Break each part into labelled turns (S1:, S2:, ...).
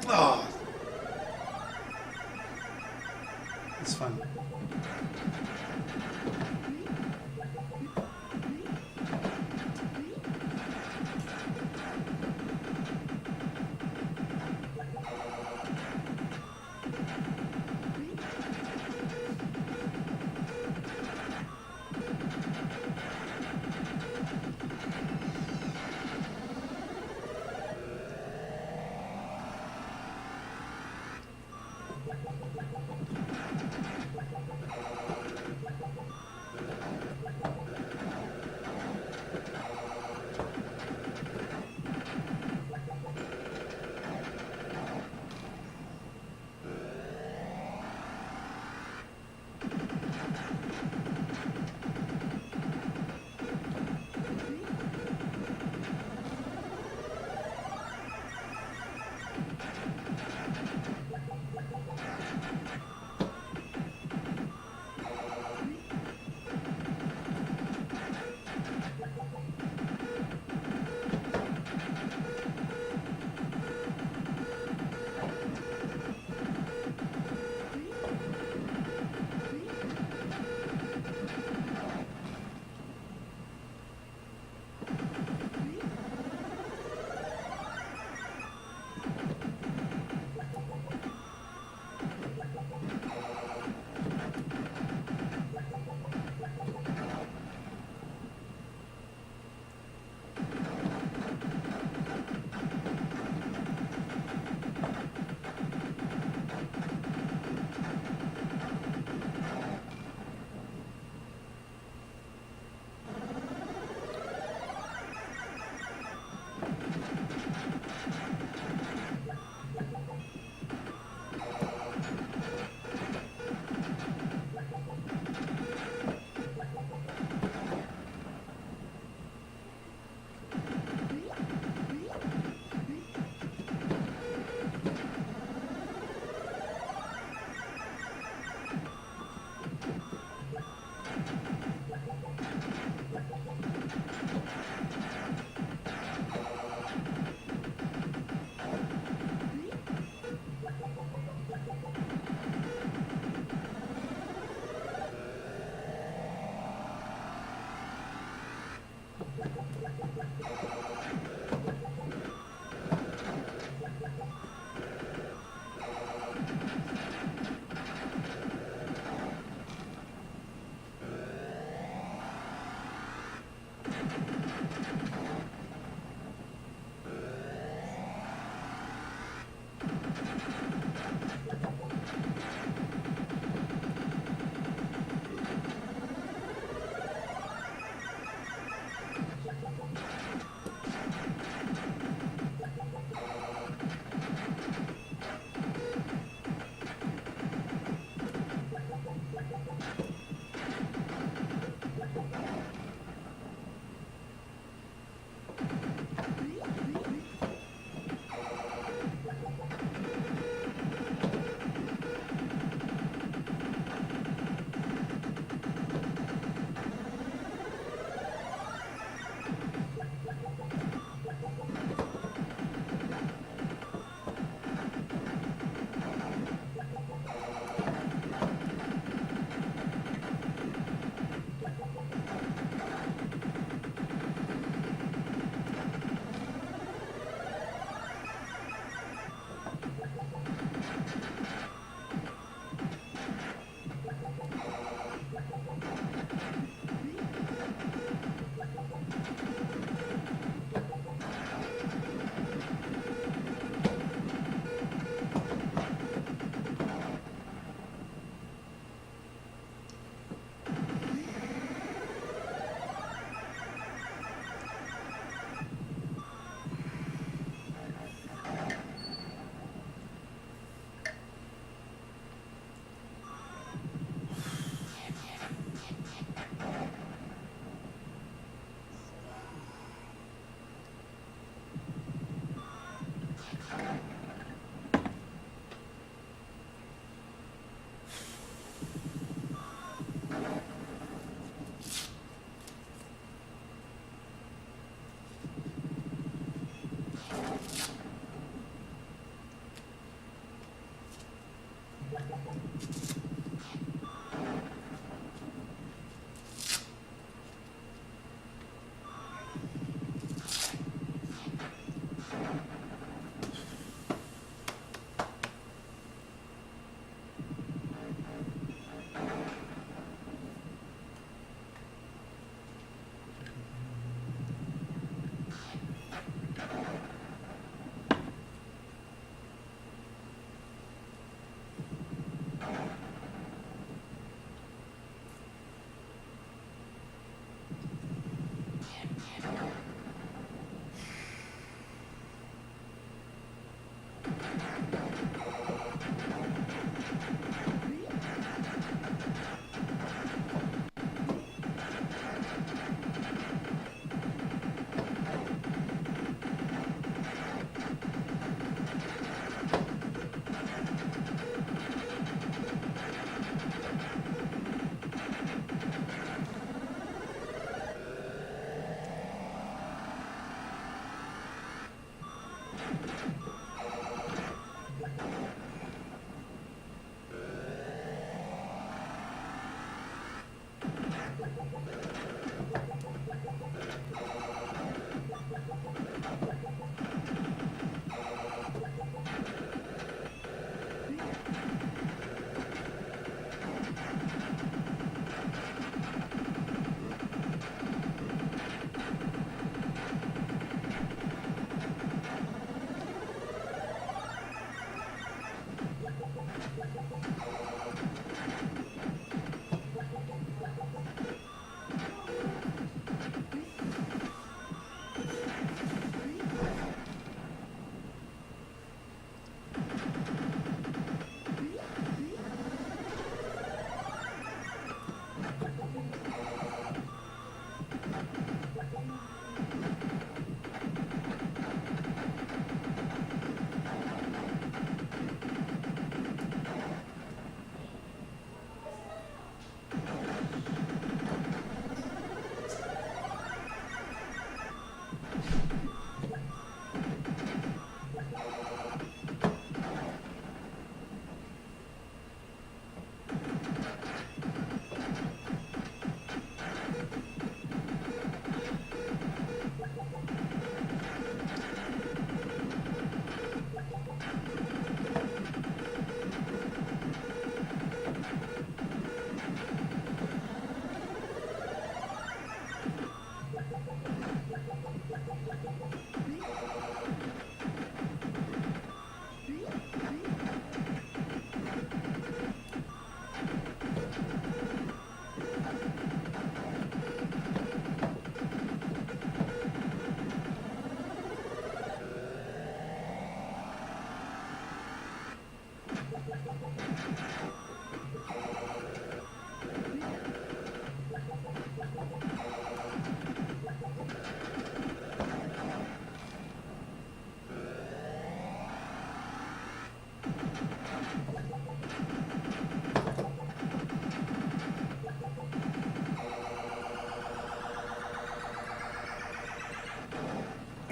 S1: Oh, it's fun.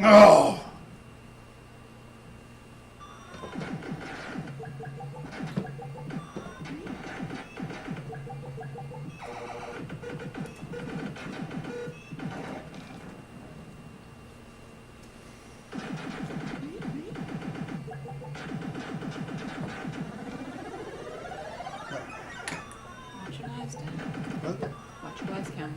S1: Oh!
S2: Watch your lives, Dan.
S1: What?
S2: Watch your lives, Cam.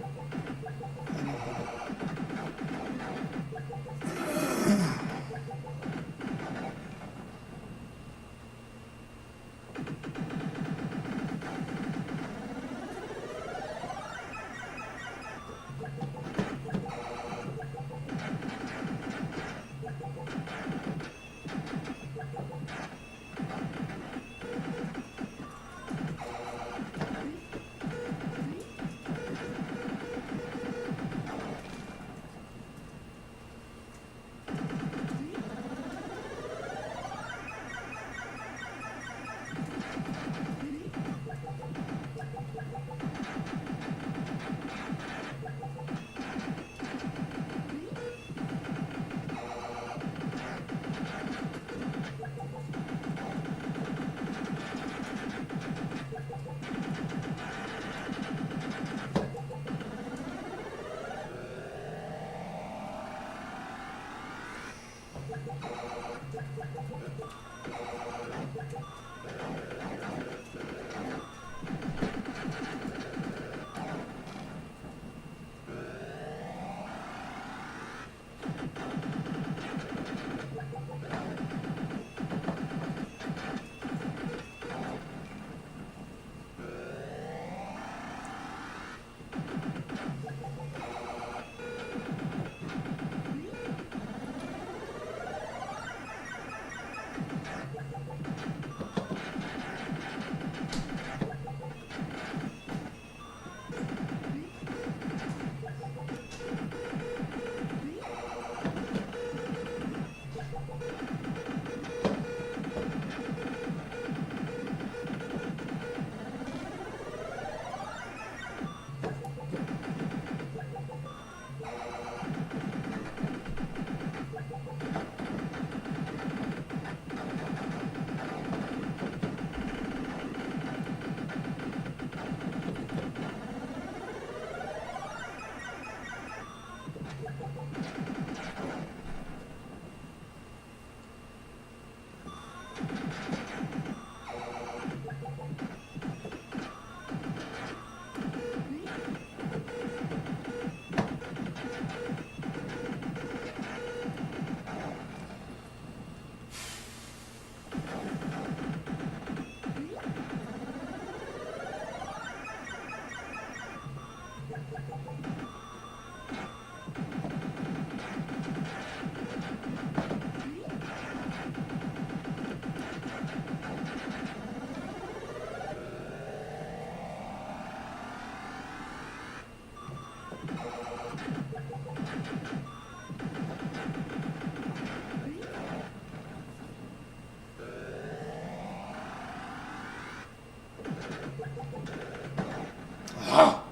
S1: Ah!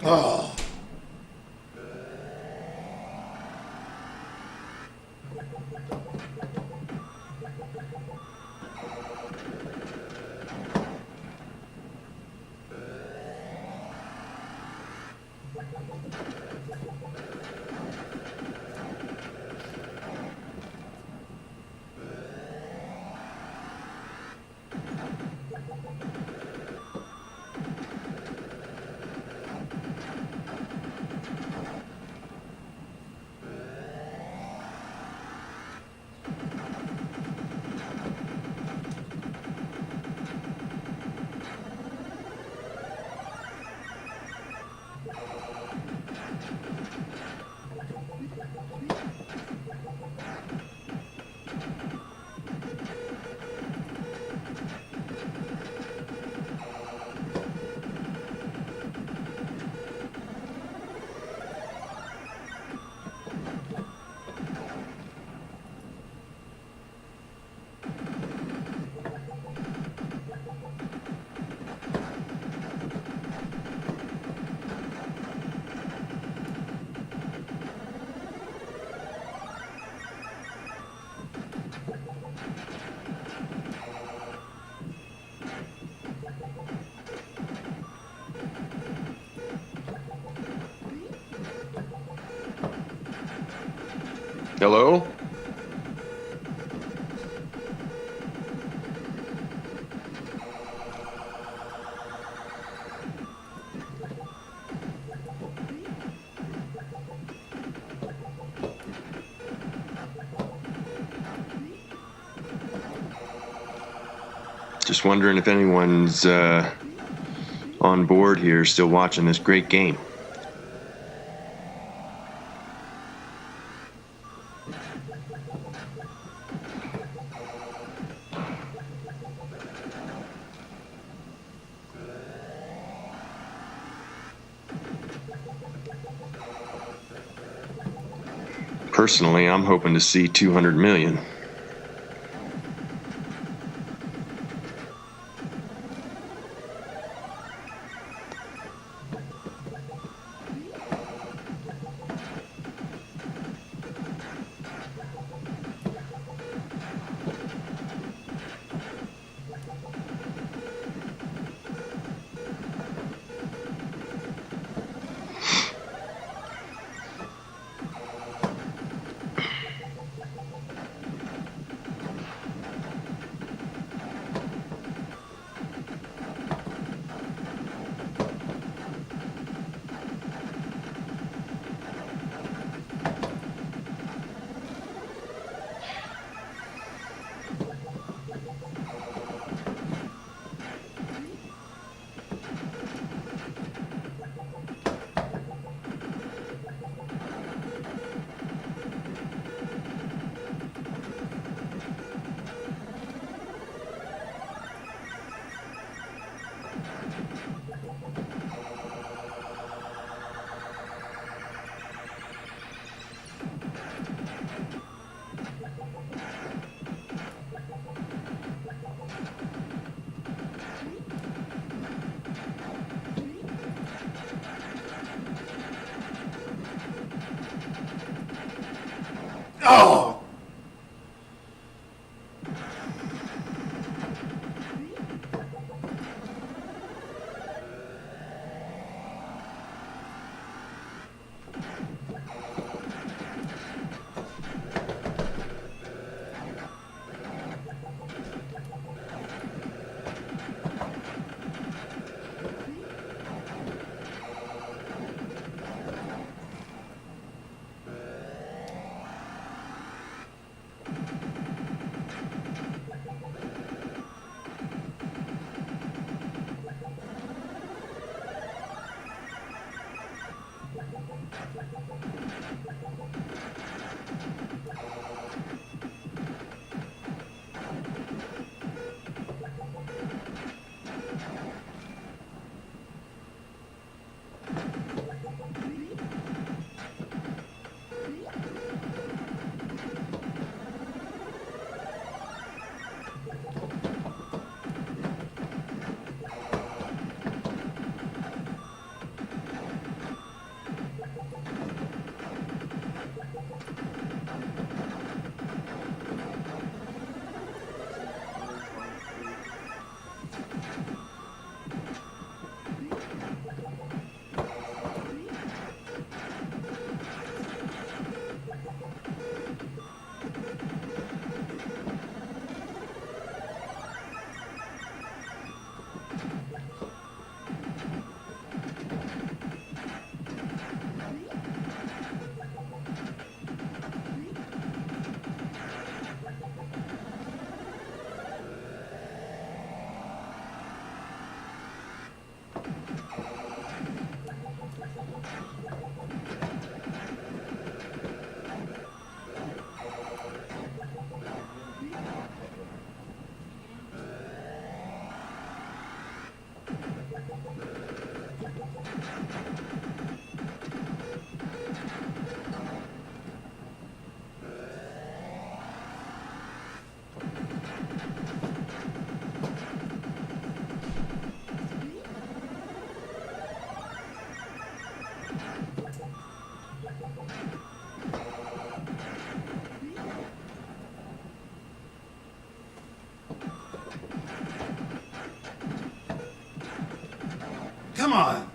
S1: Oh.
S3: Hello? Just wondering if anyone's on board here still watching this great game. Personally, I'm hoping to see 200 million.
S1: Oh! Come on!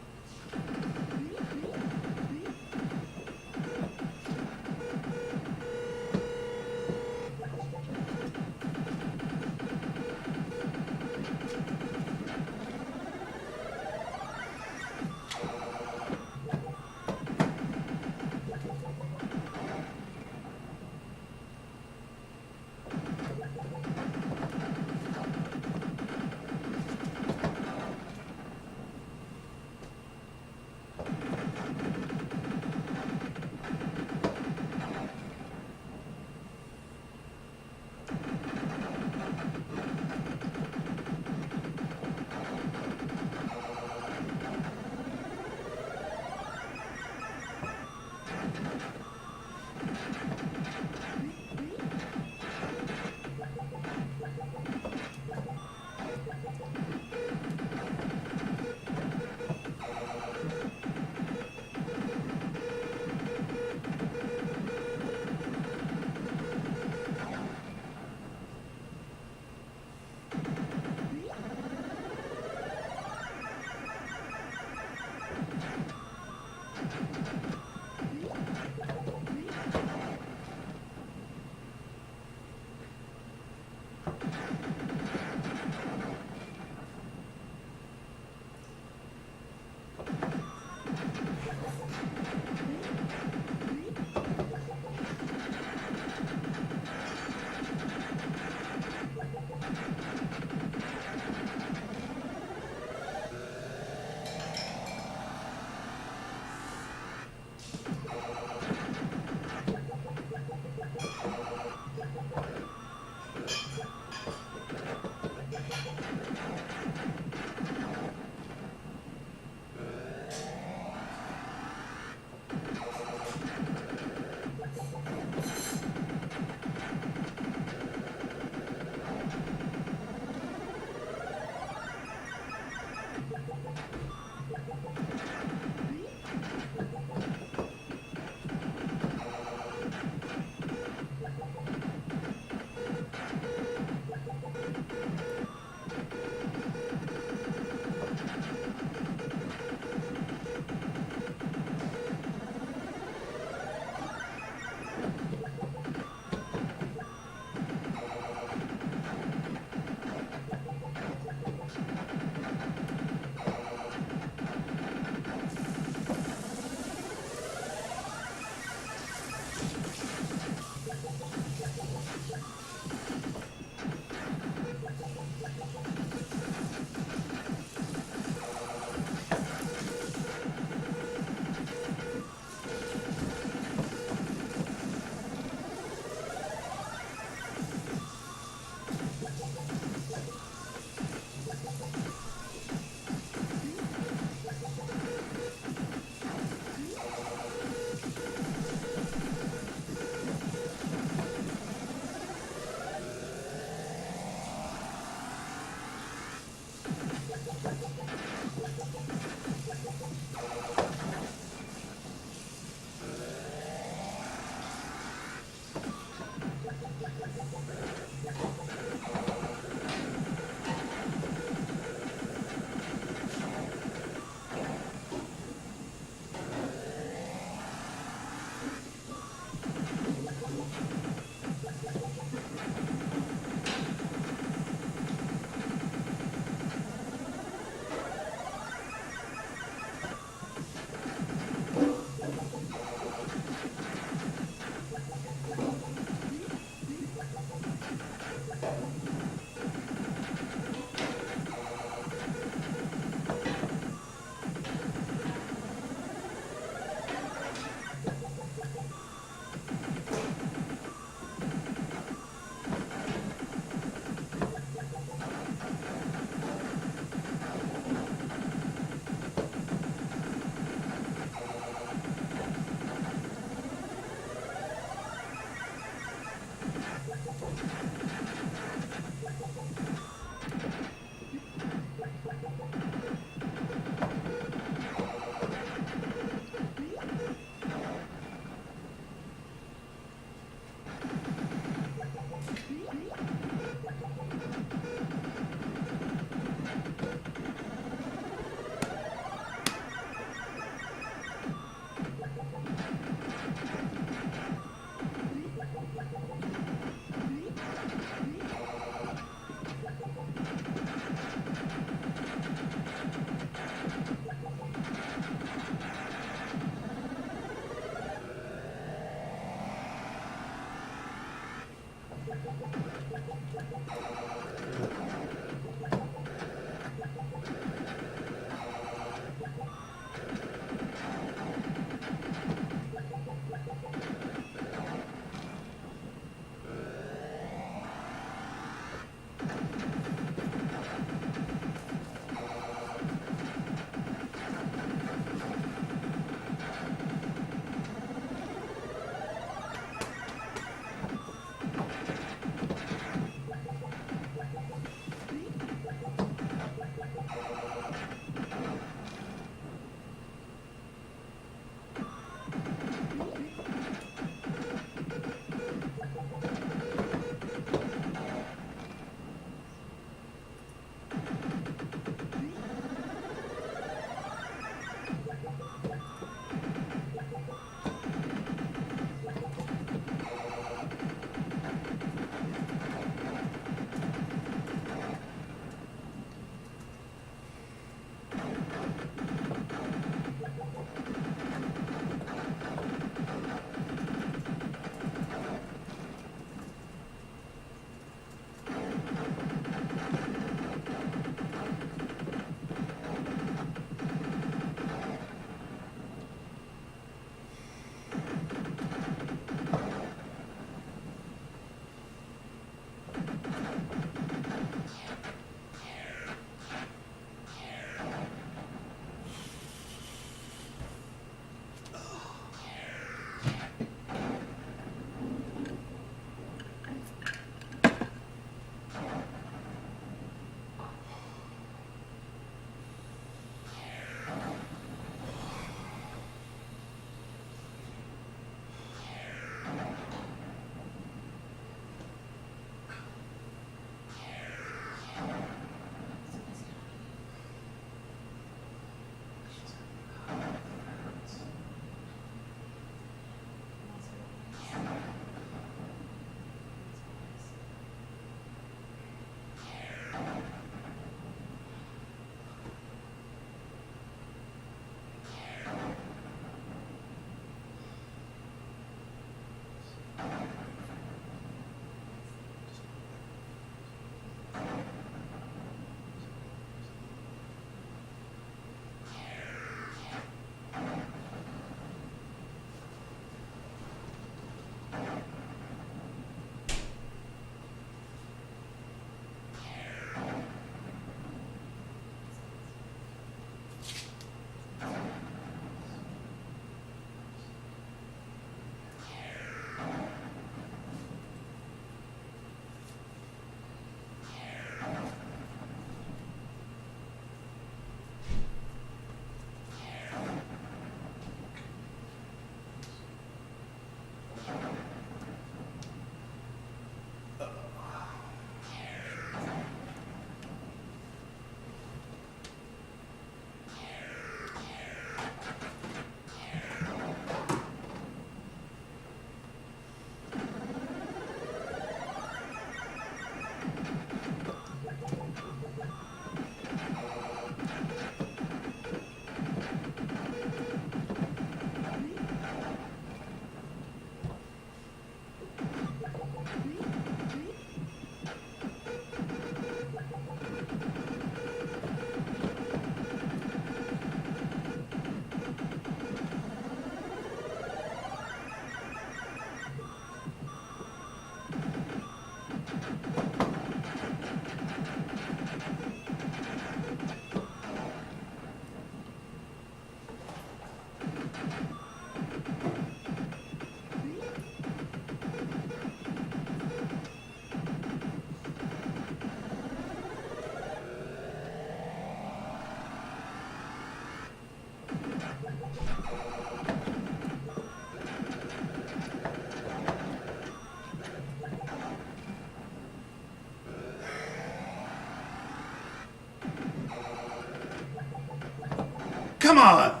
S1: Come on!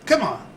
S1: Come on.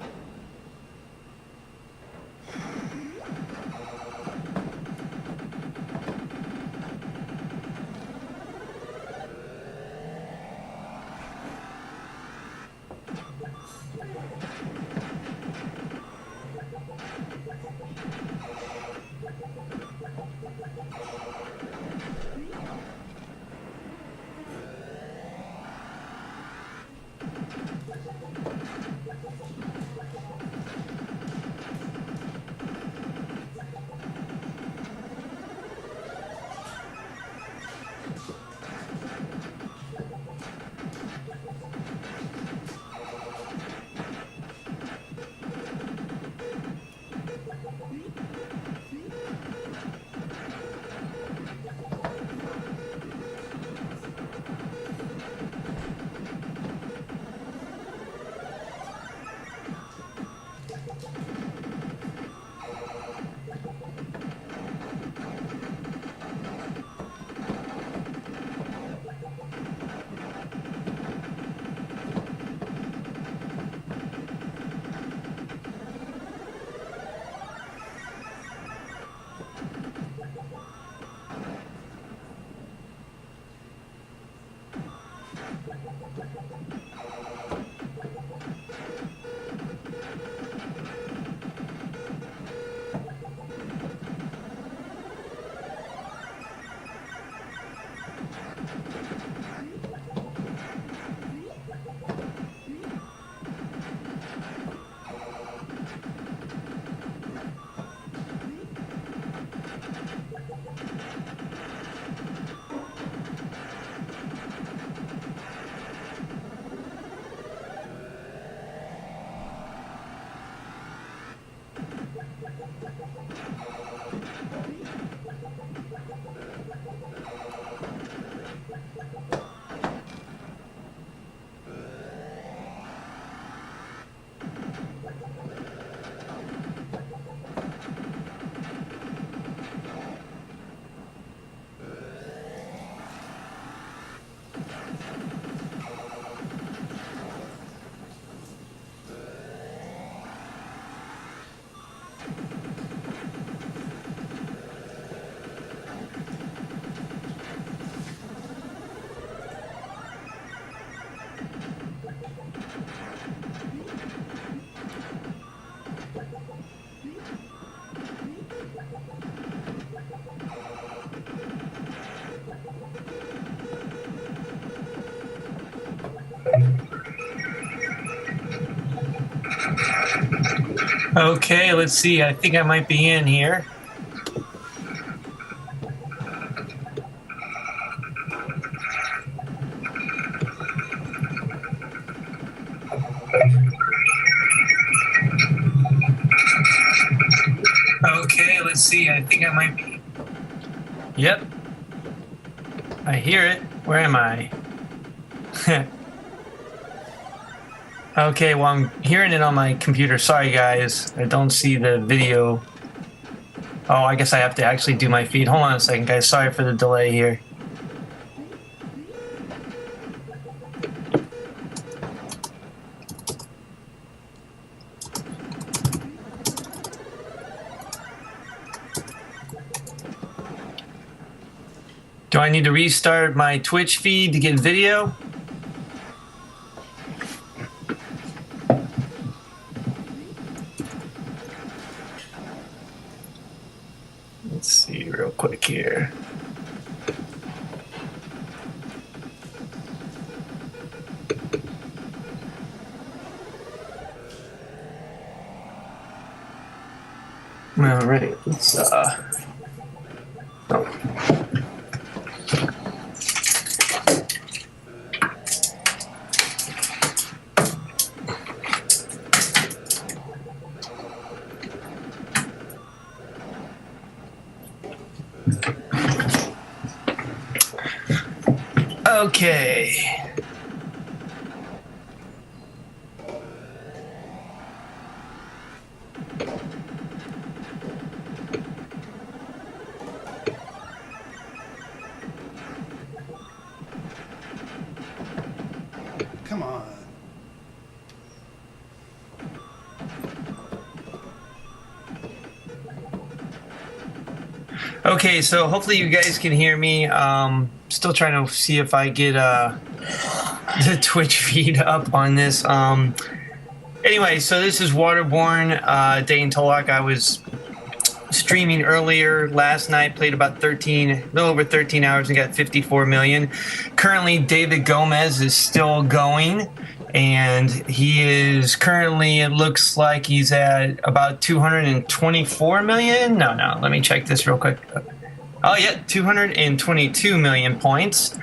S4: Okay, let's see. I think I might be in here. Okay, let's see. I think I might be. Yep. I hear it. Where am I? Okay, well, I'm hearing it on my computer. Sorry, guys. I don't see the video. Oh, I guess I have to actually do my feed. Hold on a second, guys. Sorry for the delay here. Do I need to restart my Twitch feed to get video? Let's see real quick here. All right, let's oh. Okay.
S1: Come on.
S4: Okay, so hopefully you guys can hear me. Still trying to see if I get the Twitch feed up on this. Anyway, so this is Waterborne, Day in Tolak. I was streaming earlier last night, played about a little over 13 hours and got 54 million. Currently, David Gomez is still going, and he is currently, it looks like he's at about 224 million. No, let me check this real quick. Oh yeah, 222 million points.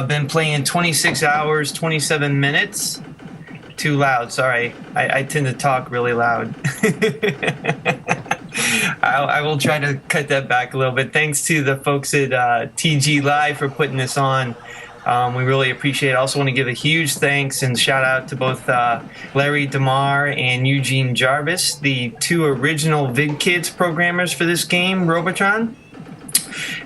S4: Been playing 26 hours, 27 minutes. Too loud, sorry. I tend to talk really loud. I will try to cut that back a little bit. Thanks to the folks at TG Live for putting this on. We really appreciate it. I also want to give a huge thanks and shout out to both Larry DeMar and Eugene Jarvis, the two original VidKids programmers for this game, Robotron.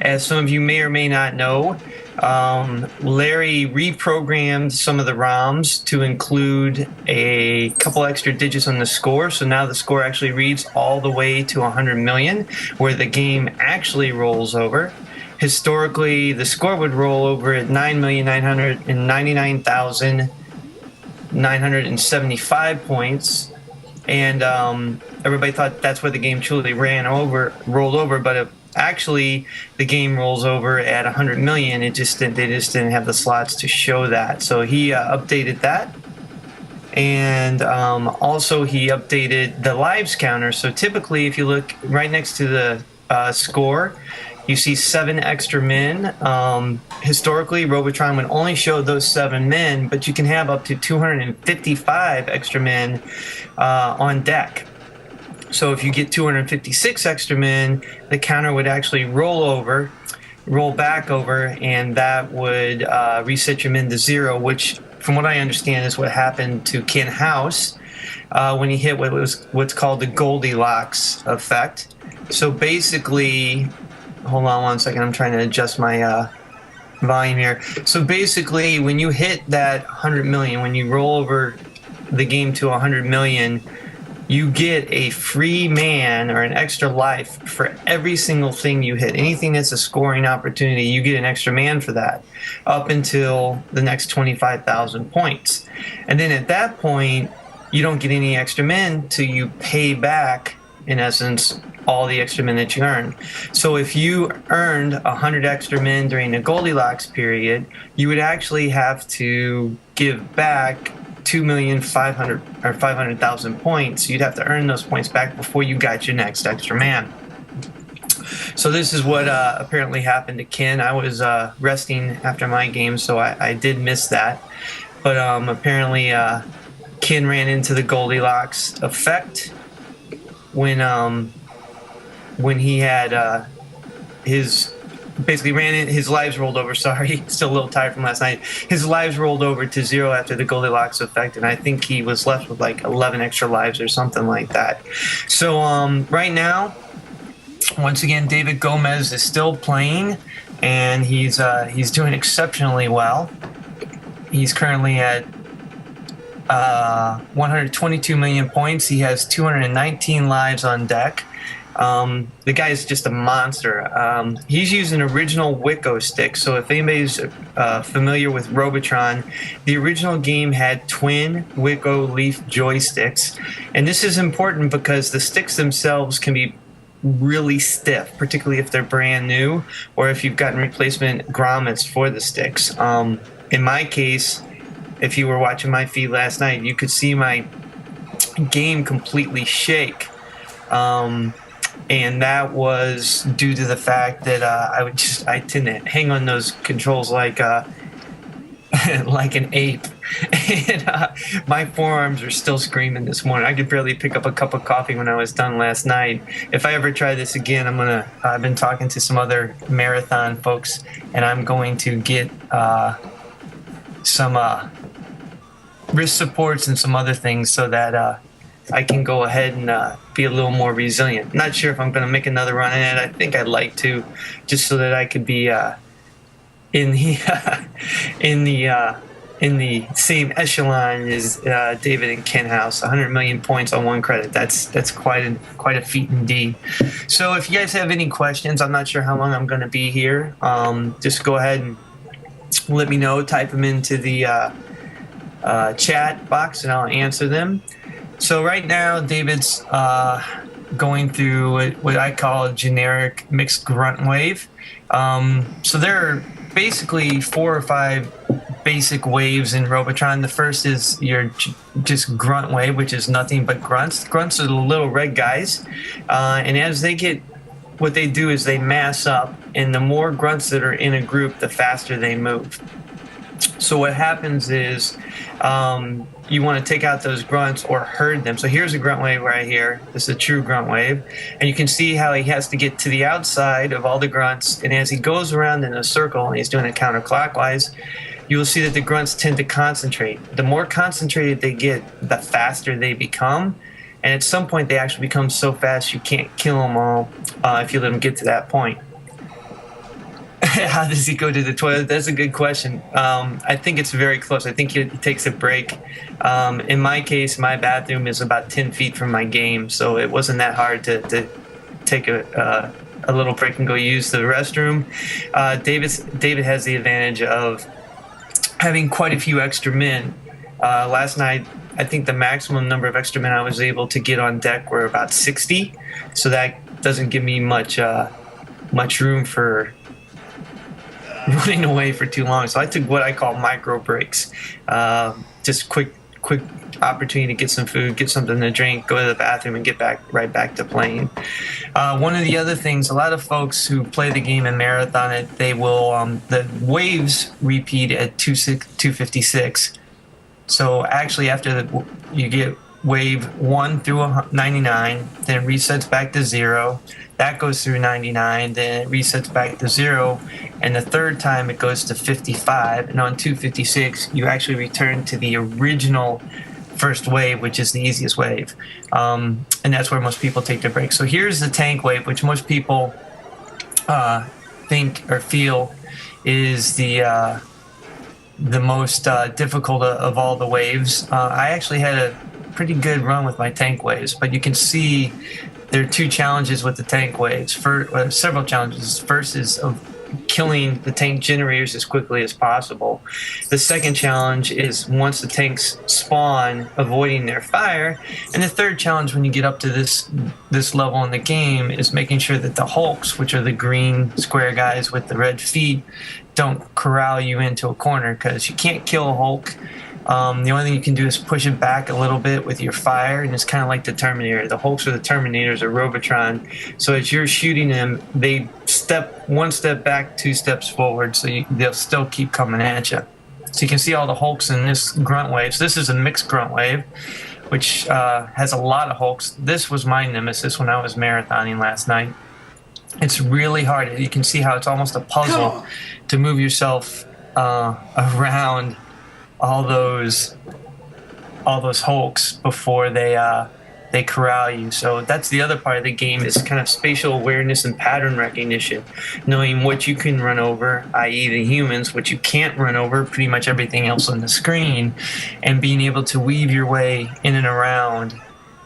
S4: As some of you may or may not know, Larry reprogrammed some of the ROMs to include a couple extra digits on the score, so now the score actually reads all the way to 100 million, where the game actually rolls over. Historically, the score would roll over at 9,999,975 points, and everybody thought that's where the game truly rolled over, but actually the game rolls over at 100 million. They just didn't have the slots to show that, so he updated that. And also he updated the lives counter. So typically if you look right next to the score, you see 7 extra men. Historically, Robotron would only show those 7 men, but you can have up to 255 extra men on deck. So if you get 256 extra men, the counter would actually roll back over, and that would reset your men to 0, which, from what I understand, is what happened to Ken House when he hit what's called the Goldilocks effect. So basically, hold on one second, I'm trying to adjust my volume here. So basically, when you hit that 100 million, when you roll over the game to 100 million, you get a free man or an extra life for every single thing you hit. Anything that's a scoring opportunity, you get an extra man for that up until the next 25,000 points. And then at that point, you don't get any extra men till you pay back, in essence, all the extra men that you earned. So if you earned 100 extra men during the Goldilocks period, you would actually have to give back 500,000 points. You'd have to earn those points back before you got your next extra man. So this is what apparently happened to Ken. I was resting after my game, so I did miss that. But apparently Ken ran into the Goldilocks effect when he had his lives rolled over. Sorry, still a little tired from last night. His lives rolled over to 0 after the Goldilocks effect, and I think he was left with like 11 extra lives or something like that. So right now, once again, David Gomez is still playing, and he's doing exceptionally well. He's currently at 122 million points. He has 219 lives on deck. The guy is just a monster. He's using original Wicco sticks. So if anybody's familiar with Robotron, the original game had twin Wicco leaf joysticks. And this is important because the sticks themselves can be really stiff, particularly if they're brand new or if you've gotten replacement grommets for the sticks. In my case, if you were watching my feed last night, you could see my game completely shake. And that was due to the fact that I tend to hang on those controls like like an ape, and my forearms are still screaming this morning. I could barely pick up a cup of coffee when I was done last night. If I ever try this again, I've been talking to some other marathon folks, and I'm going to get some wrist supports and some other things so that I can go ahead and be a little more resilient. Not sure if I'm going to make another run at it. I think I'd like to, just so that I could be in the same echelon as David and Ken House. 100 million points on one credit. That's quite a feat indeed. So if you guys have any questions, I'm not sure how long I'm going to be here. Just go ahead and let me know. Type them into the chat box, and I'll answer them. So right now, David's going through what I call a generic mixed grunt wave. So there are basically 4 or 5 basic waves in Robotron. The first is your just grunt wave, which is nothing but grunts. Grunts are the little red guys. And as they get, what they do is they mass up, and the more grunts that are in a group, the faster they move. So what happens is you want to take out those grunts or herd them. So here's a grunt wave right here. This is a true grunt wave. And you can see how he has to get to the outside of all the grunts. And as he goes around in a circle, and he's doing it counterclockwise, you will see that the grunts tend to concentrate. The more concentrated they get, the faster they become. And at some point, they actually become so fast you can't kill them all if you let them get to that point. How does he go to the toilet? That's a good question. I think it's very close. I think he takes a break. In my case, my bathroom is about 10 feet from my game, so it wasn't that hard to take a little break and go use the restroom. David has the advantage of having quite a few extra men. Last night, I think the maximum number of extra men I was able to get on deck were about 60, so that doesn't give me much room for running away for too long. So I took what I call micro breaks, just quick opportunity to get some food, get something to drink, go to the bathroom, and get right back to playing. One of the other things, a lot of folks who play the game and marathon it, they will the waves repeat at 256. So actually, after you get wave 1 through 99, then it resets back to 0. That goes through 99, then it resets back to 0, and the third time it goes to 55. And on 256, you actually return to the original first wave, which is the easiest wave. And that's where most people take their break. So here's the tank wave, which most people think or feel is the most difficult of all the waves. I actually had a pretty good run with my tank waves, but you can see there are 2 challenges with the tank waves. Several challenges. First is of killing the tank generators as quickly as possible. The second challenge is once the tanks spawn, avoiding their fire. And the third challenge when you get up to this level in the game is making sure that the Hulks, which are the green square guys with the red feet, don't corral you into a corner, because you can't kill a Hulk. The only thing you can do is push it back a little bit with your fire, and it's kind of like the Terminator. The Hulks or the Terminators or Robotron. So as you're shooting them, they step 1 step back, 2 steps forward, so they'll still keep coming at you. So you can see all the Hulks in this grunt wave. So this is a mixed grunt wave, which has a lot of Hulks. This was my nemesis when I was marathoning last night. It's really hard. You can see how it's almost a puzzle to move yourself around all those Hulks before they corral you. So that's the other part of the game, is kind of spatial awareness and pattern recognition, knowing what you can run over, i.e. the humans, what you can't run over, pretty much everything else on the screen, and being able to weave your way in and around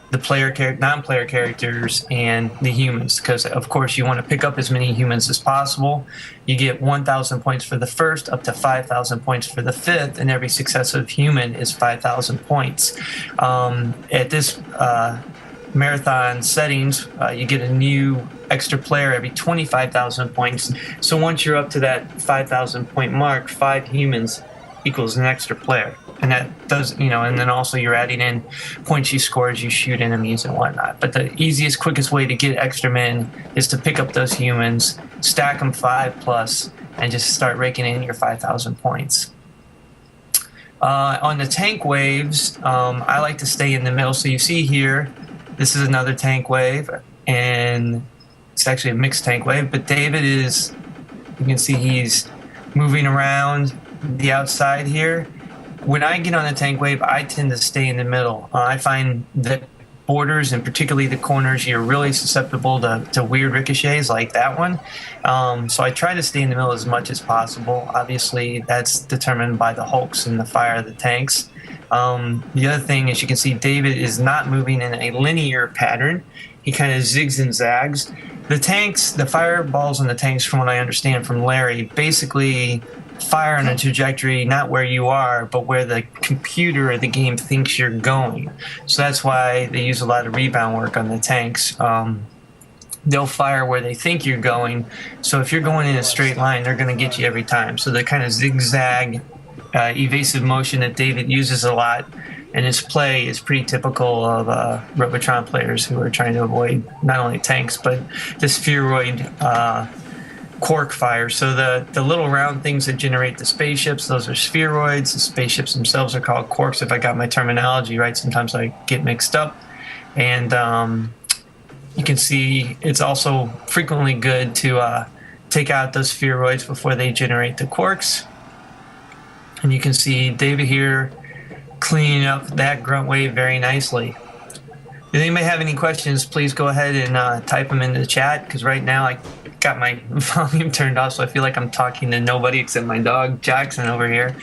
S4: the non-player characters, and the humans, because of course you want to pick up as many humans as possible. You get 1,000 points for the first, up to 5,000 points for the fifth, and every successive human is 5,000 points. At this marathon settings, you get a new extra player every 25,000 points. So once you're up to that 5,000 point mark, 5 humans equals an extra player. And that does, and then also you're adding in points you score as you shoot enemies and whatnot. But the easiest, quickest way to get extra men is to pick up those humans, stack them 5+, and just start raking in your 5,000 points. On the tank waves, I like to stay in the middle. So you see here, this is another tank wave, and it's actually a mixed tank wave. But David is, you can see he's moving around the outside here. When I get on a tank wave, I tend to stay in the middle. I find that borders, and particularly the corners, you're really susceptible to weird ricochets like that one. So I try to stay in the middle as much as possible. Obviously, that's determined by the hulks and the fire of the tanks. The other thing is, you can see David is not moving in a linear pattern. He kind of zigs and zags. The tanks, the fireballs in the tanks, from what I understand from Larry, basically fire on a trajectory not where you are, but where the computer or the game thinks you're going. So that's why they use a lot of rebound work on the tanks. They'll fire where they think you're going. So if you're going in a straight line, they're going to get you every time. So the kind of zigzag, evasive motion that David uses a lot in his play is pretty typical of Robotron players who are trying to avoid not only tanks, but the spheroid quark fire. So the little round things that generate the spaceships, those are spheroids. The spaceships themselves are called quarks, if I got my terminology right. Sometimes I get mixed up. And you can see it's also frequently good to take out those spheroids before they generate the quarks. And you can see David here cleaning up that grunt wave very nicely. If anybody have any questions, please go ahead and type them into the chat, because right now I got my volume turned off, so I feel like I'm talking to nobody except my dog Jackson over here.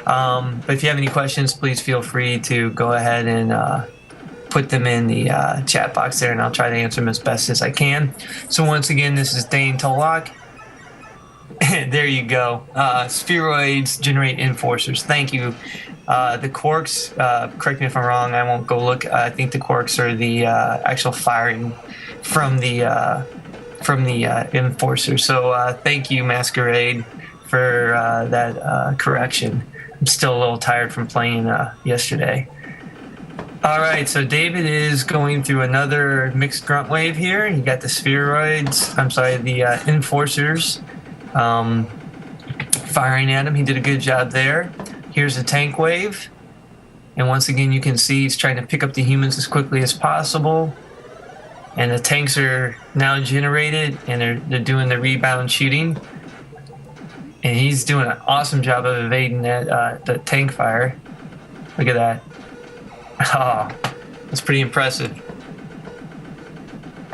S4: But if you have any questions, please feel free to go ahead and put them in the chat box there, and I'll try to answer them as best as I can. So once again, this is Dane Tollock. There you go. Spheroids generate enforcers. Thank you. The quarks, correct me if I'm wrong, I won't go look. I think the quarks are the actual firing from the enforcer. So thank you, Masquerade, for that correction. I'm still a little tired from playing yesterday. All right, so David is going through another mixed grunt wave here. You got the spheroids, the enforcers firing at him. He did a good job there. Here's a tank wave. And once again, you can see he's trying to pick up the humans as quickly as possible. And the tanks are now generated, and they're doing the rebound shooting. And he's doing an awesome job of evading that the tank fire. Look at that. Oh, that's pretty impressive.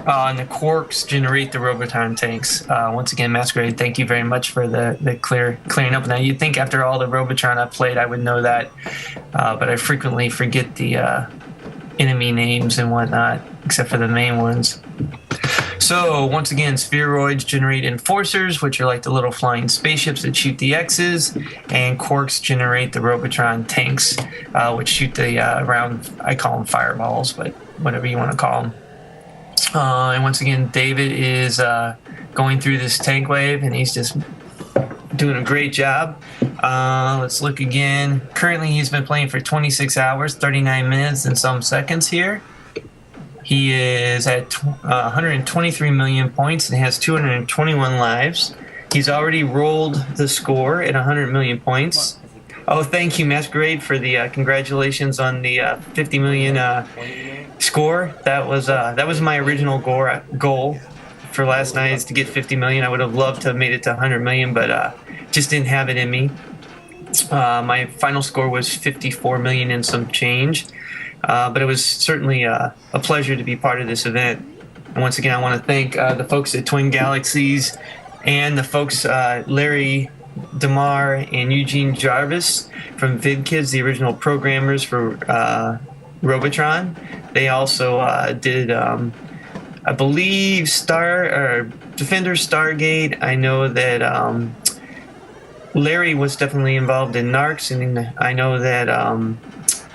S4: And the quarks generate the Robotron tanks. Once again, Masquerade, thank you very much for the clearing up. Now, you'd think after all the Robotron I've played, I would know that, but I frequently forget the enemy names and whatnot, except for the main ones. So, once again, spheroids generate enforcers, which are like the little flying spaceships that shoot the X's, and quarks generate the Robotron tanks, which shoot the round, I call them fireballs, but whatever you want to call them. And once again, David is going through this tank wave, and he's just doing a great job. Let's look again. Currently, he's been playing for 26 hours, 39 minutes, and some seconds here. He is at 123 million points and has 221 lives. He's already rolled the score at 100 million points. Oh, thank you, Masquerade, for the congratulations on the 50 million score. That was my original goal for last night, is to get 50 million. I would have loved to have made it to 100 million, but just didn't have it in me. My final score was 54 million and some change. But it was certainly a pleasure to be part of this event. And once again, I want to thank the folks at Twin Galaxies and the folks, Larry DeMar and Eugene Jarvis from VidKids, the original programmers for Robotron. They also did, I believe, Defender Stargate. I know that Larry was definitely involved in Narcs, and I know that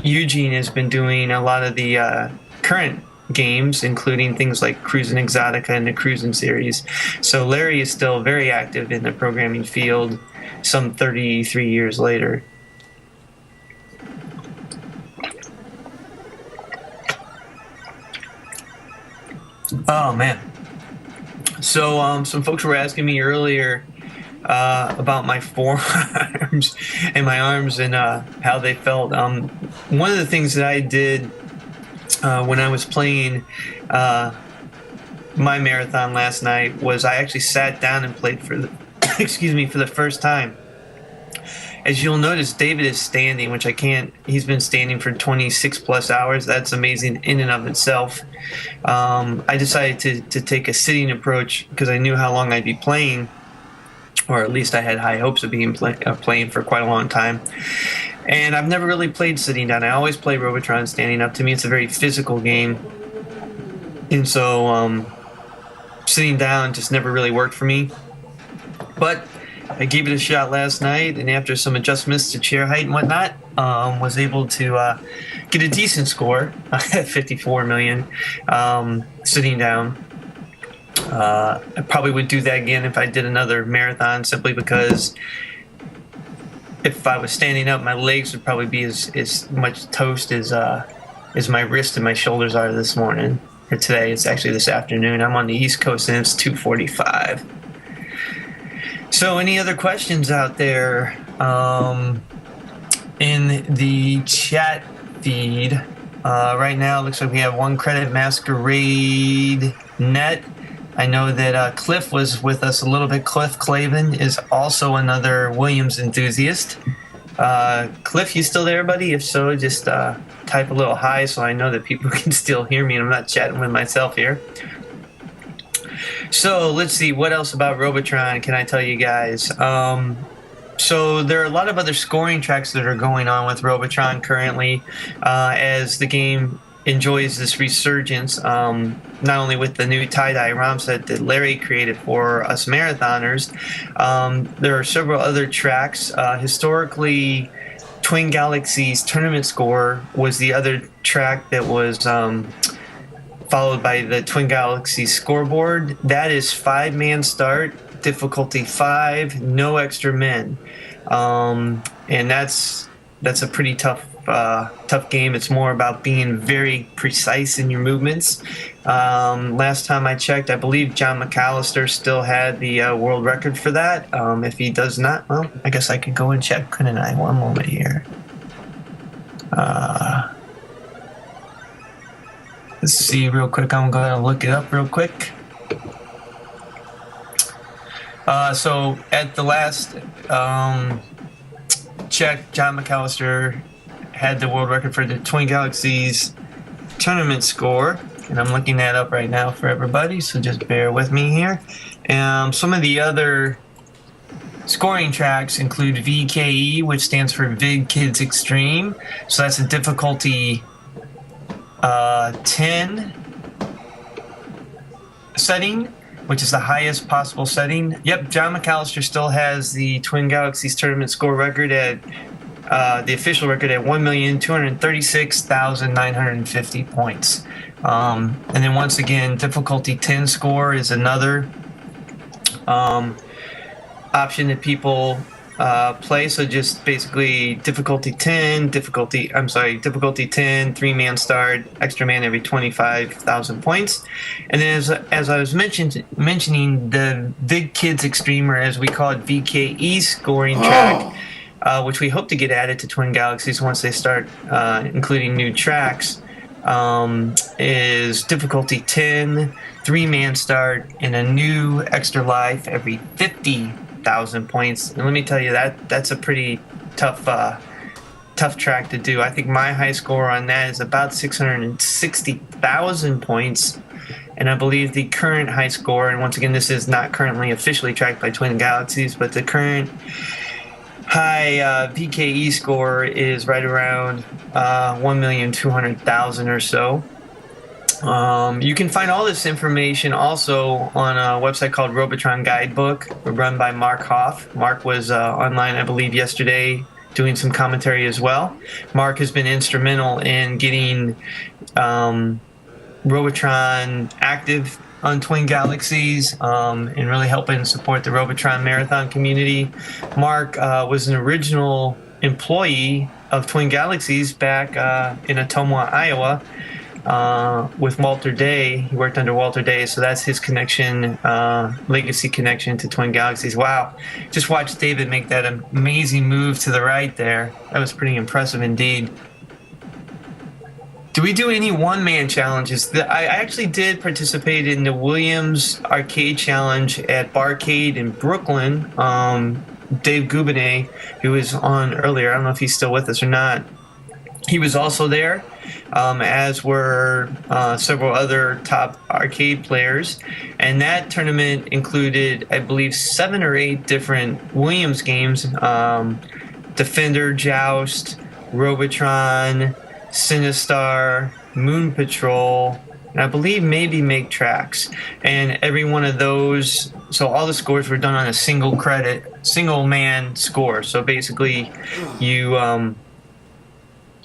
S4: Eugene has been doing a lot of the current games, including things like Cruisin' Exotica and the Cruisin' series. So Larry is still very active in the programming field some 33 years later. Oh, man. So some folks were asking me earlier about my forearms and my arms and how they felt. One of the things that I did when I was playing my marathon last night was I actually sat down and played for the for the first time. As you'll notice, David is standing, which I can't. He's been standing for 26 plus hours. That's amazing in and of itself. I decided to take a sitting approach because I knew how long I'd be playing, or at least I had high hopes of being playing for quite a long time. And I've never really played sitting down. I always play Robotron standing up. To me, it's a very physical game. And so sitting down just never really worked for me. But I gave it a shot last night, and after some adjustments to chair height and whatnot, was able to get a decent score at 54 million sitting down. I probably would do that again if I did another marathon, simply because if I was standing up, my legs would probably be as much toast as my wrist and my shoulders are this morning. Or today, it's actually this afternoon. I'm on the East Coast, and it's 2:45. So any other questions out there in the chat feed? Right now, it looks like we have one credit, Masquerade Net. I know that Cliff was with us a little bit. Cliff Clavin is also another Williams enthusiast. Cliff, you still there, buddy? If so, just type a little hi so I know that people can still hear me and I'm not chatting with myself here. So let's see, what else about Robotron can I tell you guys? So there are a lot of other scoring tracks that are going on with Robotron currently as the game enjoys this resurgence, not only with the new tie-dye ROM set that Larry created for us marathoners. There are several other tracks. Historically, Twin Galaxies Tournament Score was the other track that was followed by the Twin Galaxies scoreboard. That is 5-man start, difficulty 5, no extra men, and that's a pretty tough game. It's more about being very precise in your movements. Last time I checked, I believe John McAllister still had the world record for that. If he does not, well, I guess I could go and check, couldn't I? One moment here. Let's see real quick. I'm going to look it up real quick. So at the last check, John McAllister had the world record for the Twin Galaxies tournament score, and I'm looking that up right now for everybody, so just bear with me here. Some of the other scoring tracks include VKE, which stands for Vig Kids Extreme, so that's a difficulty 10 setting, which is the highest possible setting. Yep, John McAllister still has the Twin Galaxies tournament score record at the official record at 1,236,950 points. And then once again, difficulty 10 score is another option that people play. So just basically difficulty 10, difficulty 10, 3-man start, extra man every 25,000 points. And then as I was mentioning, the Vig Kids Extreme, or as we call it, VKE scoring track, which we hope to get added to Twin Galaxies once they start including new tracks, is difficulty 10, 3-man start, and a new extra life every 50,000 points. And let me tell you, that's a pretty tough track to do. I think my high score on that is about 660,000 points, and I believe the current high score, and once again, this is not currently officially tracked by Twin Galaxies, but the current high PKE score is right around 1,200,000 or so. You can find all this information also on a website called Robotron Guidebook, run by Mark Hoff. Mark was online, I believe, yesterday doing some commentary as well. Mark has been instrumental in getting Robotron active on Twin Galaxies and really helping support the Robotron Marathon community. Mark was an original employee of Twin Galaxies back in Ottumwa, Iowa, with Walter Day. He worked under Walter Day, so that's his connection, legacy connection to Twin Galaxies. Wow. Just watch David make that amazing move to the right there. That was pretty impressive indeed. Do we do any one-man challenges? I actually did participate in the Williams Arcade Challenge at Barcade in Brooklyn. Dave Gubinay, who was on earlier, I don't know if he's still with us or not, he was also there, as were several other top arcade players. And that tournament included, I believe, 7 or 8 different Williams games. Defender, Joust, Robotron, Sinistar, Moon Patrol, and I believe maybe Make Tracks. And every one of those, so all the scores were done on a single man score. So basically you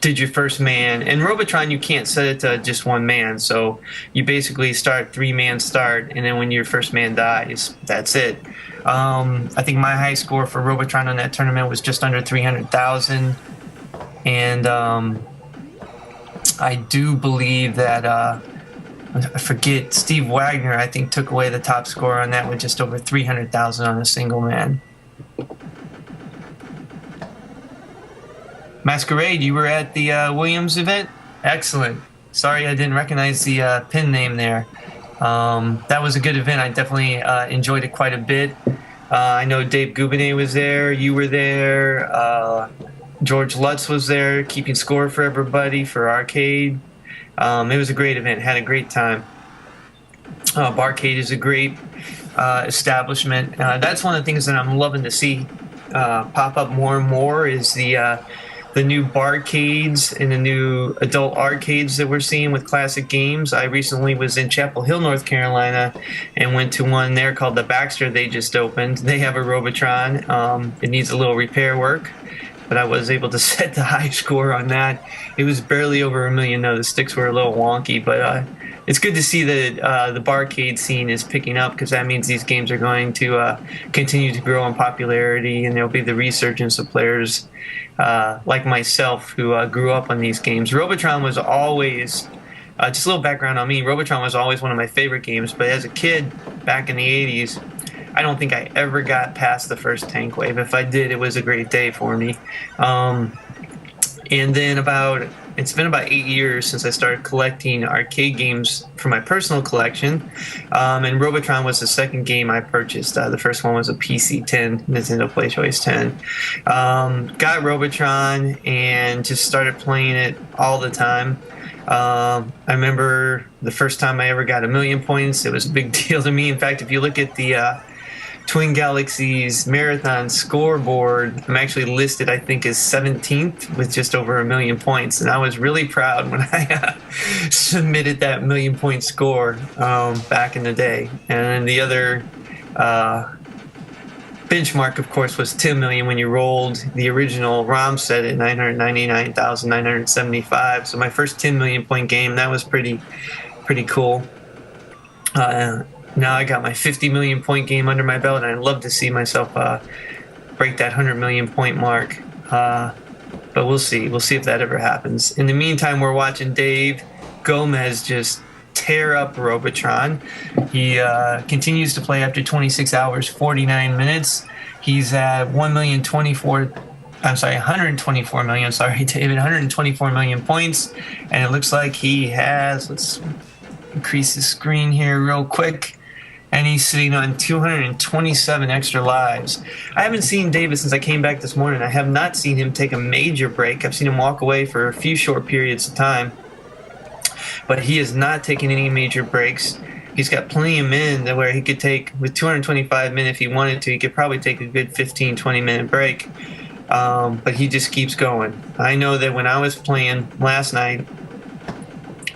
S4: did your first man. And Robotron, you can't set it to just one man. So you basically start 3-man start, and then when your first man dies, that's it. I think my high score for Robotron on that tournament was just under 300,000. And I do believe that, I forget, Steve Wagner, I think, took away the top score on that with just over 300,000 on a single man. Masquerade, you were at the Williams event? Excellent. Sorry I didn't recognize the pin name there. That was a good event. I definitely enjoyed it quite a bit. I know Dave Gubinay was there. You were there. George Lutz was there, keeping score for everybody for arcade. It was a great event. Had a great time. Barcade is a great establishment. That's one of the things that I'm loving to see pop up more and more is the new barcades and the new adult arcades that we're seeing with classic games. I recently was in Chapel Hill, North Carolina, and went to one there called the Baxter. They just opened. They have a Robotron. It needs a little repair work, but I was able to set the high score on that. It was barely over $1 million. No, the sticks were a little wonky, but it's good to see that the barcade scene is picking up, because that means these games are going to continue to grow in popularity, and there'll be the resurgence of players like myself who grew up on these games. Robotron was always, just a little background on me, Robotron was always one of my favorite games, but as a kid back in the 80s, I don't think I ever got past the first tank wave. If I did, it was a great day for me. And then it's been about 8 years since I started collecting arcade games for my personal collection. And Robotron was the second game I purchased. The first one was a PC-10, Nintendo Play Choice 10. Got Robotron and just started playing it all the time. I remember the first time I ever got 1 million points. It was a big deal to me. In fact, if you look at the Twin Galaxies Marathon scoreboard, I'm actually listed, I think, as 17th with just over 1 million points. And I was really proud when I submitted that 1 million point score back in the day. And the other benchmark, of course, was 10 million when you rolled the original ROM set at 999,975. So my first 10 million point game, that was pretty cool. Now I got my 50 million point game under my belt, and I'd love to see myself break that 100 million point mark. But we'll see. We'll see if that ever happens. In the meantime, we're watching Dave Gomez just tear up Robotron. He continues to play after 26 hours, 49 minutes. He's at 124 million, sorry, David, 124 million points. And it looks like he has, let's increase the screen here real quick. And he's sitting on 227 extra lives. I haven't seen David since I came back this morning. I have not seen him take a major break. I've seen him walk away for a few short periods of time. But he has not taken any major breaks. He's got plenty of men where he could take, with 225 minutes if he wanted to, he could probably take a good 15, 20-minute break. But he just keeps going. I know that when I was playing last night,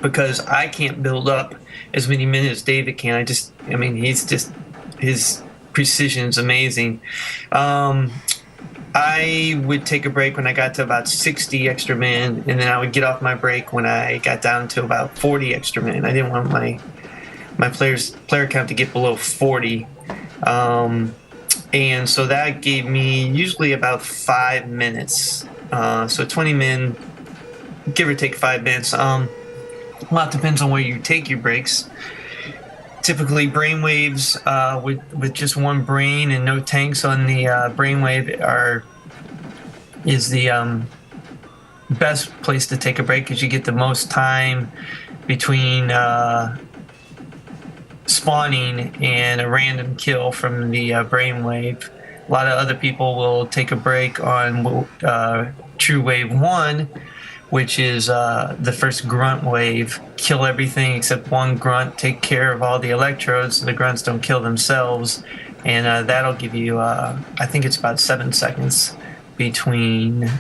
S4: because I can't build up as many minutes as David can. His precision is amazing. I would take a break when I got to about 60 extra men, and then I would get off my break when I got down to about 40 extra men. I didn't want my player count to get below 40. And so that gave me usually about 5 minutes. So 20 men, give or take 5 minutes. A lot depends on where you take your breaks. Typically, brainwaves with just one brain and no tanks on the brainwave is the best place to take a break, because you get the most time between spawning and a random kill from the brainwave. A lot of other people will take a break on True Wave 1, which is the first grunt wave. Kill everything except one grunt, take care of all the electrodes so the grunts don't kill themselves, and that'll give you, I think it's about 7 seconds between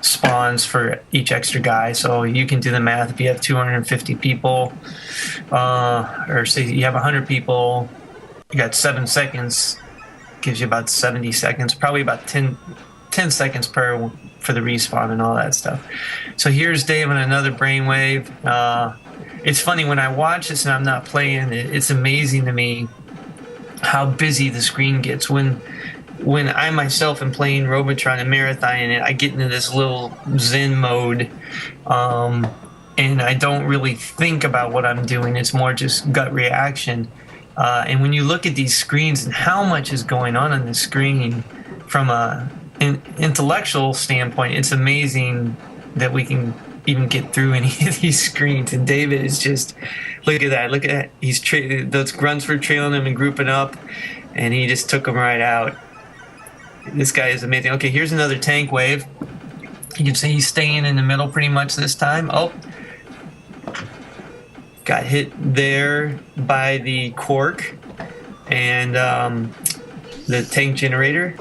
S4: spawns for each extra guy. So you can do the math. If you have 250 people, or say you have 100 people, you got 7 seconds, gives you about 70 seconds, probably about 10 seconds for the respawn and all that stuff. So here's Dave on another brainwave. It's funny when I watch this and I'm not playing, it's amazing to me how busy the screen gets. When I myself am playing Robotron and marathoning it, I get into this little zen mode, and I don't really think about what I'm doing. It's more just gut reaction. And when you look at these screens and how much is going on the screen from an intellectual standpoint, it's amazing that we can even get through any of these screens. And David is just, look at that. He's those grunts were trailing him and grouping up, and he just took them right out. This guy is amazing. Okay, here's another tank wave. You can see he's staying in the middle pretty much this time. Oh, got hit there by the quark and the tank generator.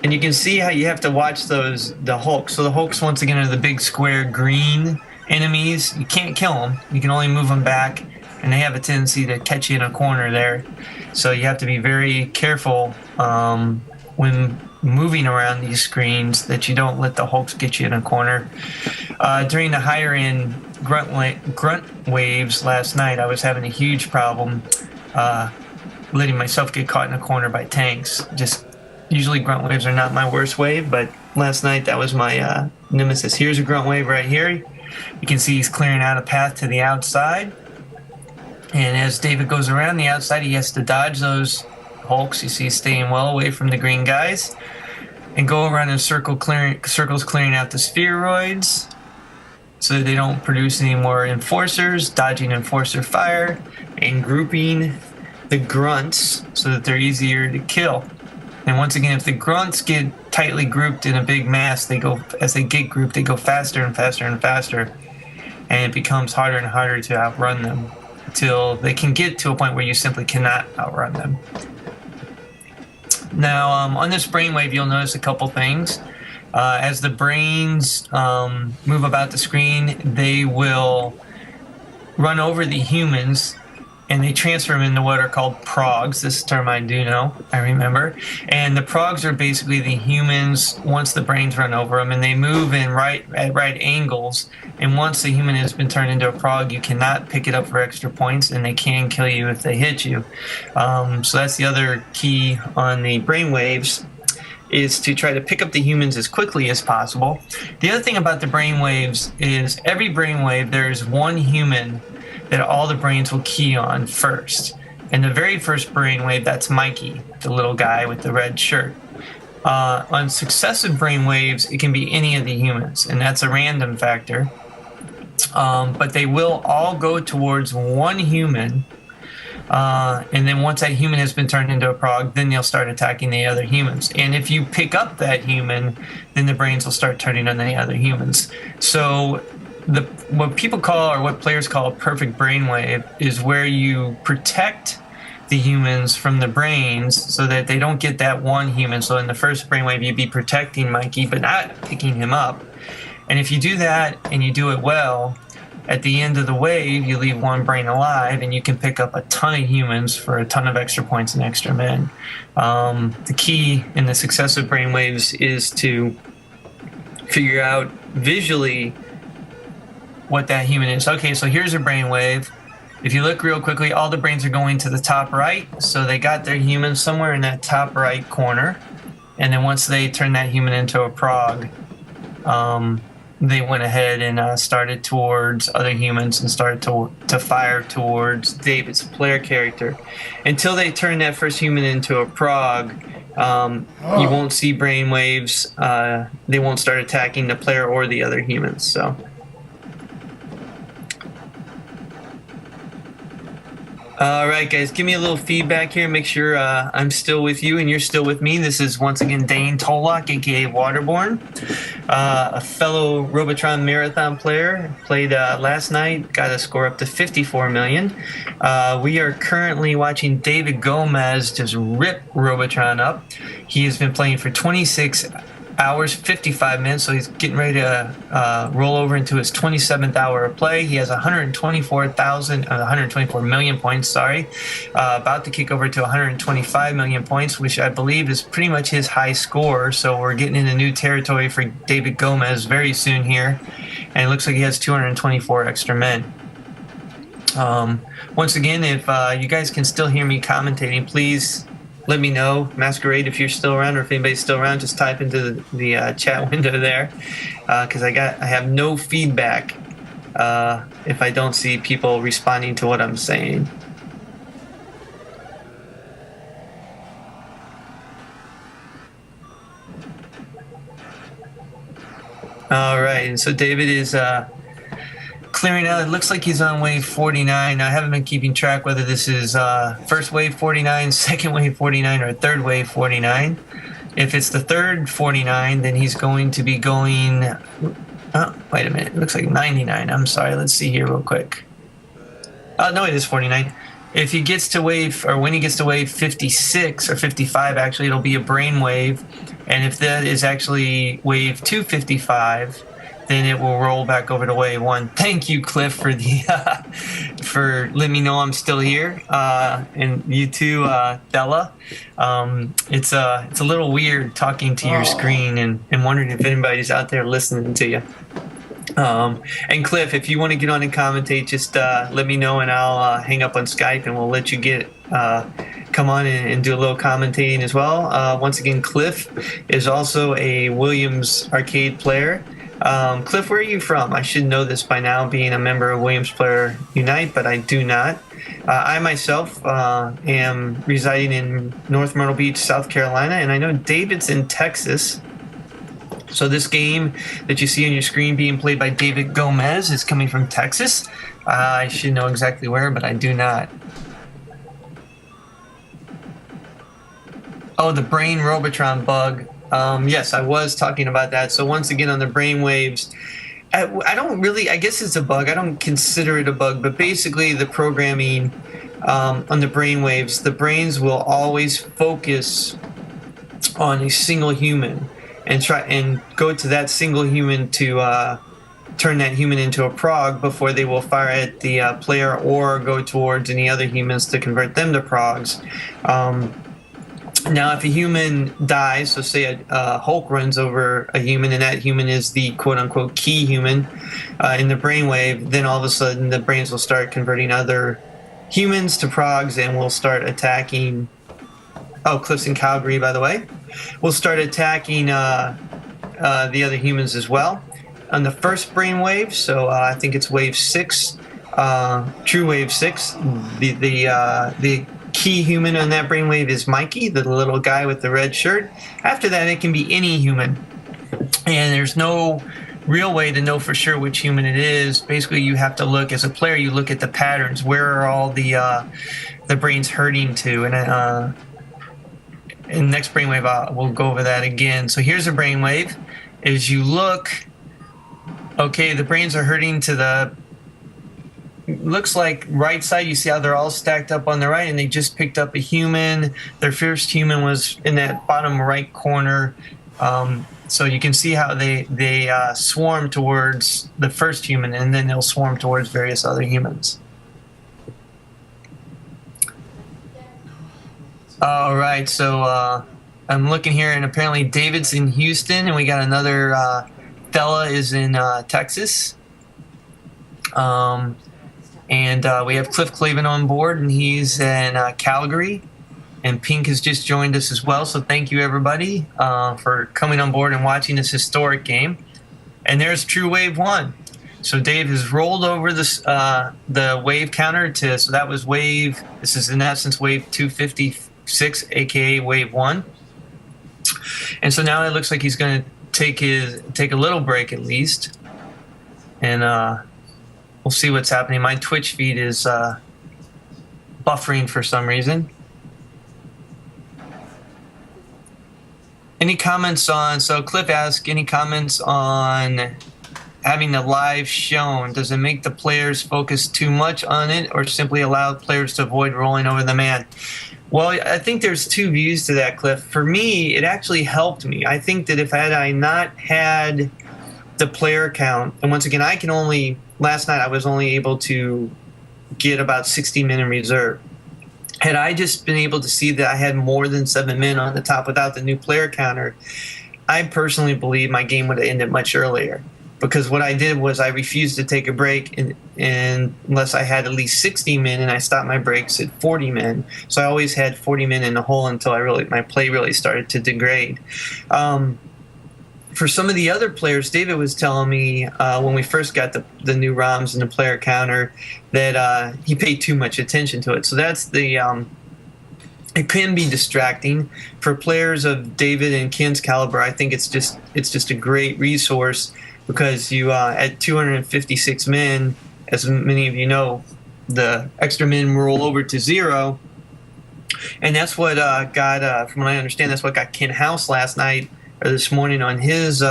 S4: And you can see how you have to watch the Hulks. So the Hulks, once again, are the big square green enemies. You can't kill them. You can only move them back, and they have a tendency to catch you in a corner there. So you have to be very careful when moving around these screens that you don't let the Hulks get you in a corner. During the higher end grunt waves last night, I was having a huge problem letting myself get caught in a corner by tanks. Usually grunt waves are not my worst wave, but last night that was my nemesis. Here's a grunt wave right here. You can see he's clearing out a path to the outside. And as David goes around the outside, he has to dodge those Hulks. You see he's staying well away from the green guys. And go around in circles clearing out the spheroids so that they don't produce any more enforcers, dodging enforcer fire, and grouping the grunts so that they're easier to kill. And once again, if the grunts get tightly grouped in a big mass, as they get grouped, they go faster and faster and faster. And it becomes harder and harder to outrun them until they can get to a point where you simply cannot outrun them. Now, on this brainwave, you'll notice a couple things. As the brains move about the screen, they will run over the humans, and they transfer them into what are called progs. This term I do know, I remember. And the progs are basically the humans once the brains run over them, and they move at right angles. And once the human has been turned into a prog, you cannot pick it up for extra points, and they can kill you if they hit you. So that's the other key on the brainwaves, is to try to pick up the humans as quickly as possible. The other thing about the brainwaves is every brainwave, there's one human that all the brains will key on first. And the very first brainwave, that's Mikey, the little guy with the red shirt. On successive brainwaves, it can be any of the humans, and that's a random factor. But they will all go towards one human, and then once that human has been turned into a prog, then they'll start attacking the other humans. And if you pick up that human, then the brains will start turning on the other humans. So what people call, or what players call, a perfect brainwave is where you protect the humans from the brains so that they don't get that one human. So in the first brainwave, you'd be protecting Mikey, but not picking him up. And if you do that and you do it well, at the end of the wave, you leave one brain alive, and you can pick up a ton of humans for a ton of extra points and extra men. The key in the successive brainwaves is to figure out visually what that human is. Okay, so here's a brainwave. If you look real quickly, all the brains are going to the top right, so they got their human somewhere in that top right corner. And then once they turn that human into a prog, they went ahead and started towards other humans and started to fire towards David's player character. Until they turn that first human into a prog, you won't see brainwaves. They won't start attacking the player or the other humans. So. All right, guys, give me a little feedback here. Make sure I'm still with you and you're still with me. This is once again Dane Tollock, aka Waterborne, a fellow Robotron marathon player. Played last night, got a score up to 54 million. We are currently watching David Gomez just rip Robotron up. He has been playing for 26 hours, 55 minutes, so he's getting ready to roll over into his 27th hour of play. He has 124 million points, about to kick over to 125 million points, which I believe is pretty much his high score. So we're getting into new territory for David Gomez very soon here, and it looks like he has 224 extra men. Once again, if you guys can still hear me commentating, please let me know, Masquerade, if you're still around, or if anybody's still around, just type into the chat window there, because I have no feedback if I don't see people responding to what I'm saying. All right, and so David is clearing out. It looks like he's on wave 49. I haven't been keeping track whether this is first wave 49, second wave 49, or third wave 49. If it's the third 49, then he's going to be going... Oh, wait a minute. It looks like 99. I'm sorry. Let's see here real quick. No, it is 49. If he gets to wave, or when he gets to wave 56, or 55, actually, it'll be a brain wave. And if that is actually wave 255, then it will roll back over to wave 1. Thank you, Cliff, for the for letting me know I'm still here, and you too, Della. It's a little weird talking to your screen and wondering if anybody's out there listening to you. And Cliff, if you want to get on and commentate, just let me know, and I'll hang up on Skype, and we'll let you come on and do a little commentating as well. Once again, Cliff is also a Williams Arcade player. Cliff, where are you from? I should know this by now, being a member of Williams Player Unite, but I do not. I myself am residing in North Myrtle Beach, South Carolina, and I know David's in Texas. So this game that you see on your screen being played by David Gomez is coming from Texas. I should know exactly where, but I do not. Oh, the brain Robotron bug. Yes, I was talking about that. So once again, on the brain waves, I don't really, I guess it's a bug. I don't consider it a bug, but basically the programming on the brain waves, the brains will always focus on a single human and try and go to that single human to turn that human into a prog before they will fire at the player or go towards any other humans to convert them to progs. Now, if a human dies, so say a Hulk runs over a human, and that human is the quote-unquote key human in the brainwave, then all of a sudden the brains will start converting other humans to progs and will start attacking... Oh, Cliff's in Calgary, by the way. We'll start attacking the other humans as well. On the first brainwave, so I think it's wave 6, true wave 6, the key human on that brainwave is Mikey, the little guy with the red shirt. After that, it can be any human. And there's no real way to know for sure which human it is. Basically, you have to look, as a player, you look at the patterns. Where are all the brains hurting to? And in the next brainwave, we'll go over that again. So here's a brainwave. As you look, okay, the brains are hurting to the looks like right side, you see how they're all stacked up on the right, and they just picked up a human. Their first human was in that bottom right corner. So you can see how they swarm towards the first human, and then they'll swarm towards various other humans. All right, so I'm looking here, and apparently David's in Houston, and we got another fella is in Texas. And we have Cliff Clavin on board, and he's in Calgary. And Pink has just joined us as well. So thank you, everybody, for coming on board and watching this historic game. And there's True Wave 1. So Dave has rolled over this the wave counter to, so that was wave, this is in essence wave 256, aka wave 1. And so now it looks like he's going to take a little break at least. And we'll see what's happening. My Twitch feed is buffering for some reason. Any comments on, so Cliff asked, any comments on having the live shown? Does it make the players focus too much on it, or simply allow players to avoid rolling over the man? Well, I think there's two views to that, Cliff. For me, it actually helped me. I think that if I not had the player count, and once again, last night I was only able to get about 60 men in reserve. Had I just been able to see that I had more than 7 men on the top without the new player counter, I personally believe my game would have ended much earlier. Because what I did was I refused to take a break unless I had at least 60 men, and I stopped my breaks at 40 men. So I always had 40 men in the hole until my play really started to degrade. For some of the other players, David was telling me when we first got the new ROMs and the player counter that he paid too much attention to it. So that's it can be distracting for players of David and Ken's caliber. I think it's just a great resource because you at 256 men, as many of you know, the extra men roll over to 0, and that's what got from what I understand, that's what got Ken House last night or this morning on his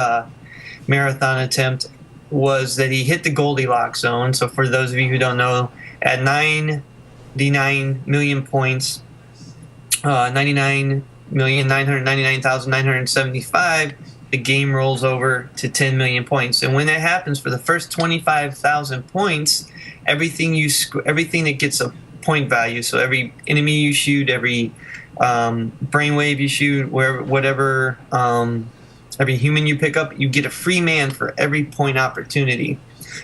S4: marathon attempt, was that he hit the Goldilocks zone. So for those of you who don't know, at 99 million points, 99,999,975, the game rolls over to 10 million points. And when that happens, for the first 25,000 points, everything that gets a point value, so every enemy you shoot, every brainwave you shoot, whatever, every human you pick up, you get a free man for every point opportunity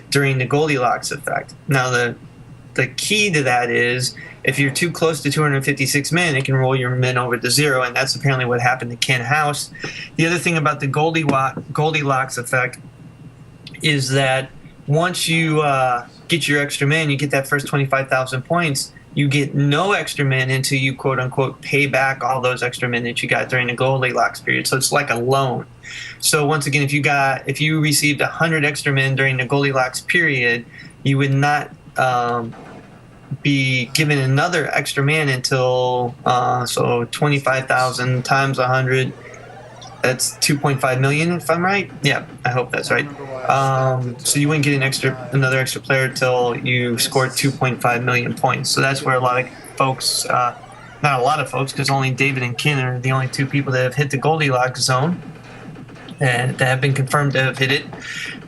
S4: during the Goldilocks effect. Now the key to that is if you're too close to 256 men, it can roll your men over to 0, and that's apparently what happened to Ken House. The other thing about the Goldilocks effect is that once you get your extra men, you get that first 25,000 points, you get no extra men until you quote unquote pay back all those extra men that you got during the Goldilocks period. So it's like a loan. So once again, if you received 100 extra men during the Goldilocks period, you would not be given another extra man until so 25,000 times 100. That's 2.5 million, if I'm right. Yeah, I hope that's right. So you wouldn't get another extra player till you scored 2.5 million points. So that's where a lot of folks, not a lot of folks, because only David and Ken are the only two people that have hit the Goldilocks zone, and that have been confirmed to have hit it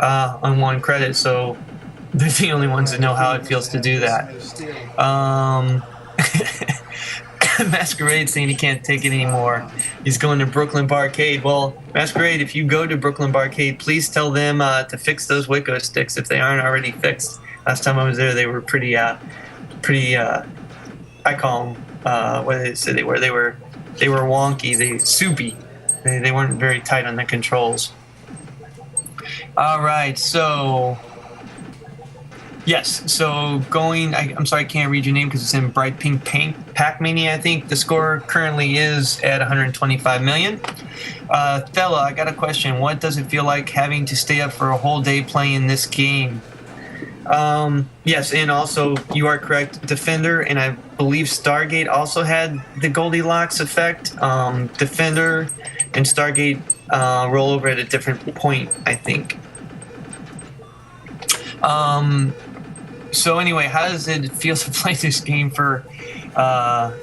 S4: on one credit. So they're the only ones that know how it feels to do that. Masquerade saying he can't take it anymore. He's going to Brooklyn Barcade. Well, Masquerade, if you go to Brooklyn Barcade, please tell them to fix those Wicco sticks if they aren't already fixed. Last time I was there, they were pretty. I call them. What did they say they were? They were wonky. Soupy. They weren't very tight on the controls. All right, so. Yes, so I'm sorry I can't read your name because it's in bright pink Pac-Mania, I think. The score currently is at 125 million. Thella, I got a question. What does it feel like having to stay up for a whole day playing this game? Yes, and also you are correct, Defender, and I believe Stargate also had the Goldilocks effect. Defender and Stargate roll over at a different point, I think. So anyway, how does it feel to play this game for a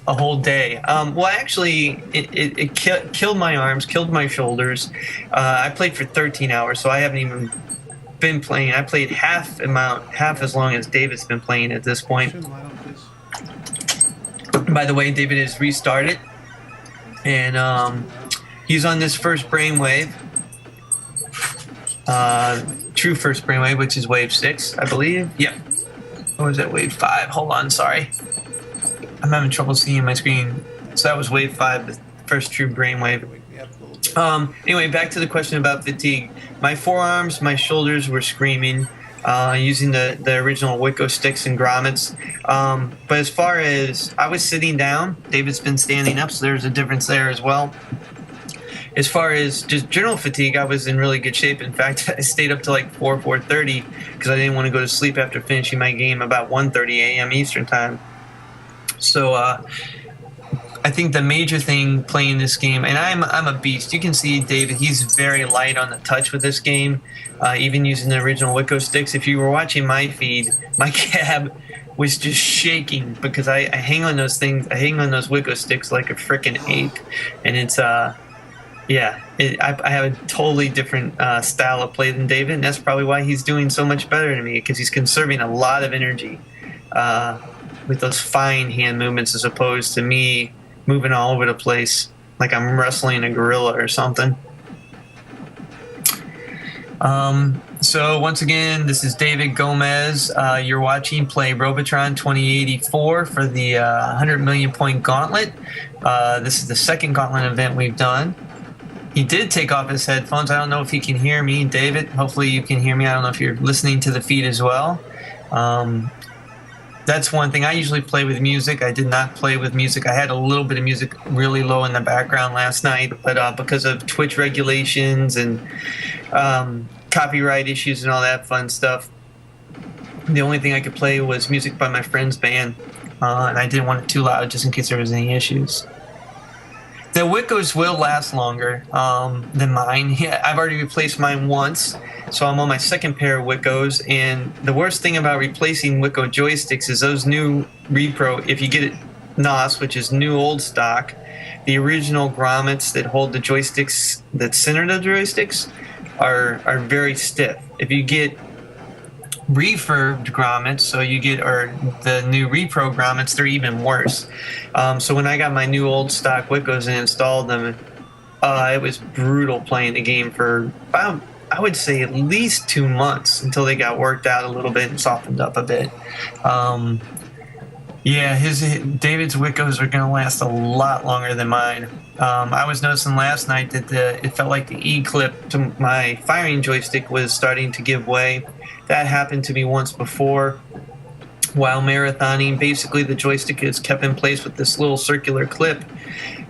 S4: whole day? Well, actually, it killed my arms, killed my shoulders. I played for 13 hours, so I haven't even been playing. I played half as long as David's been playing at this point.
S1: Shouldn't light up this.
S4: By the way, David has restarted, and he's on this first brainwave. True first brainwave, which is wave 6, I believe. Yep. Or was that wave 5? Hold on, sorry. I'm having trouble seeing my screen. So that was wave 5, the first true brainwave.
S1: Wake me up a little bit.
S4: Anyway, back to the question about fatigue. My forearms, my shoulders were screaming using the original Wicco sticks and grommets. But as far as I was sitting down, David's been standing up, so there's a difference there as well. As far as just general fatigue, I was in really good shape. In fact, I stayed up to like 4:30 because I didn't want to go to sleep after finishing my game about 1:30 a.m. Eastern time. So I think the major thing playing this game, and I'm a beast. You can see David; he's very light on the touch with this game, even using the original Wicco sticks. If you were watching my feed, my cab was just shaking because I hang on those things. I hang on those Wicco sticks like a freaking ape, and it's yeah, I have a totally different style of play than David, and that's probably why he's doing so much better than me, because he's conserving a lot of energy with those fine hand movements as opposed to me moving all over the place like I'm wrestling a gorilla or something. So once again, this is David Gomez. You're watching play Robotron 2084 for the 100 million point gauntlet. This is the second gauntlet event we've done. He did take off his headphones. I don't know if he can hear me. David, hopefully you can hear me. I don't know if you're listening to the feed as well. That's one thing. I usually play with music. I did not play with music. I had a little bit of music really low in the background last night, but because of Twitch regulations and copyright issues and all that fun stuff, the only thing I could play was music by my friend's band, and I didn't want it too loud just in case there was any issues. The Wiccos will last longer than mine. Yeah, I've already replaced mine once, so I'm on my second pair of Wiccos. And the worst thing about replacing Wicco joysticks is those new repro, if you get it NOS, which is new old stock, the original grommets that hold the joysticks, that center the joysticks, are very stiff. If you get refurbed grommets, so you get, or the new repro grommets, they're even worse. So when I got my new old stock Wiccos and installed them, it was brutal playing the game for about, I would say, at least 2 months until they got worked out a little bit and softened up a bit. Yeah, David's Wiccos are going to last a lot longer than mine. I was noticing last night that it felt like the E-clip to my firing joystick was starting to give way. That happened to me once before while marathoning. Basically, the joystick is kept in place with this little circular clip.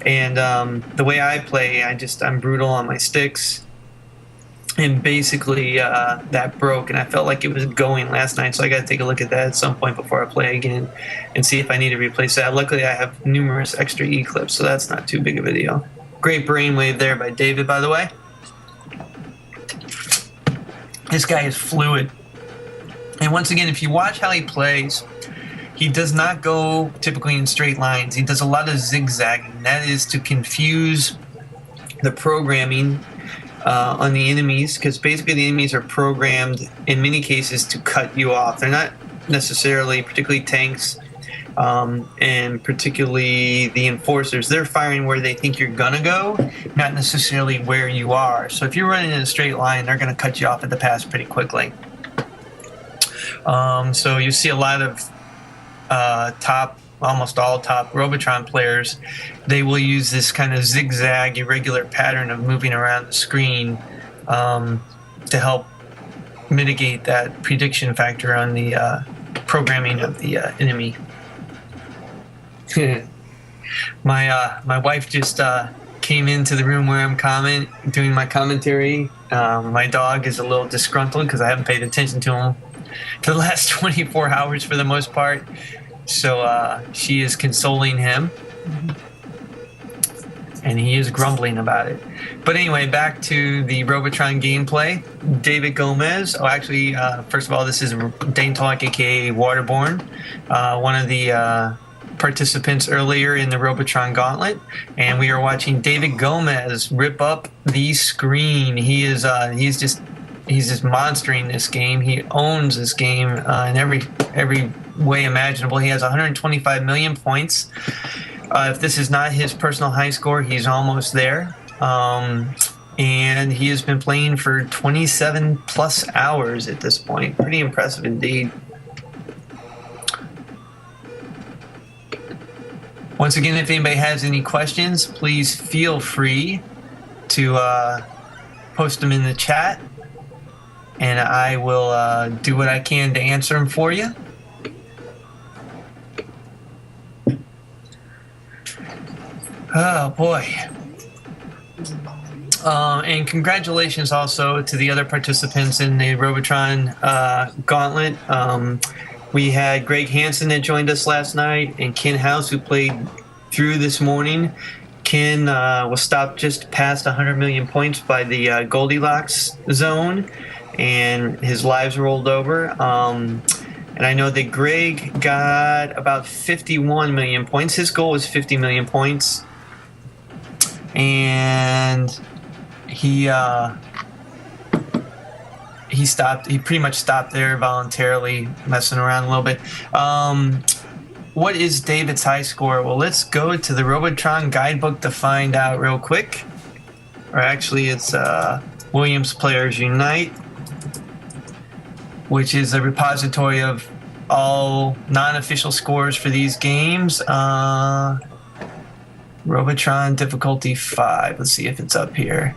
S4: And the way I play, I'm brutal on my sticks. And basically, that broke, and I felt like it was going last night, so I got to take a look at that at some point before I play again and see if I need to replace that. Luckily, I have numerous extra E-clips, so that's not too big of a deal. Great brainwave there by David, by the way. This guy is fluid. And once again, if you watch how he plays, he does not go typically in straight lines. He does a lot of zigzagging. That is to confuse the programming on the enemies, because basically the enemies are programmed in many cases to cut you off. They're not necessarily, particularly tanks, and particularly the enforcers. They're firing where they think you're gonna go, not necessarily where you are. So if you're running in a straight line, they're gonna cut you off at the pass pretty quickly. So you see a lot of almost all top Robotron players, they will use this kind of zigzag, irregular pattern of moving around the screen to help mitigate that prediction factor on the programming of the enemy. My wife just came into the room where I'm doing my commentary. My dog is a little disgruntled because I haven't paid attention to him for the last 24 hours for the most part. So she is consoling him. and he is grumbling about it. But anyway, back to the Robotron gameplay. David Gomez. Oh, actually, first of all, this is Dane Talk, aka Waterborne, one of the participants earlier in the Robotron Gauntlet, and we are watching David Gomez rip up the screen. He's just monstering this game. He owns this game in every way imaginable. He has 125 million points. If this is not his personal high score, he's almost there. And he has been playing for 27 plus hours at this point. Pretty impressive indeed. Once again, if anybody has any questions, please feel free to post them in the chat, and I will do what I can to answer them for you. Oh boy. And congratulations also to the other participants in the Robotron Gauntlet. We had Greg Hansen that joined us last night, and Ken House, who played through this morning. Ken was stopped just past 100 million points by the Goldilocks zone, and his lives rolled over. And I know that Greg got about 51 million points. His goal was 50 million points. And he stopped. He pretty much stopped there voluntarily, messing around a little bit. What is David's high score? Well, let's go to the Robotron guidebook to find out real quick. Or actually, it's Williams Players Unite, which is a repository of all non-official scores for these games. Robotron difficulty 5. Let's see if it's up here.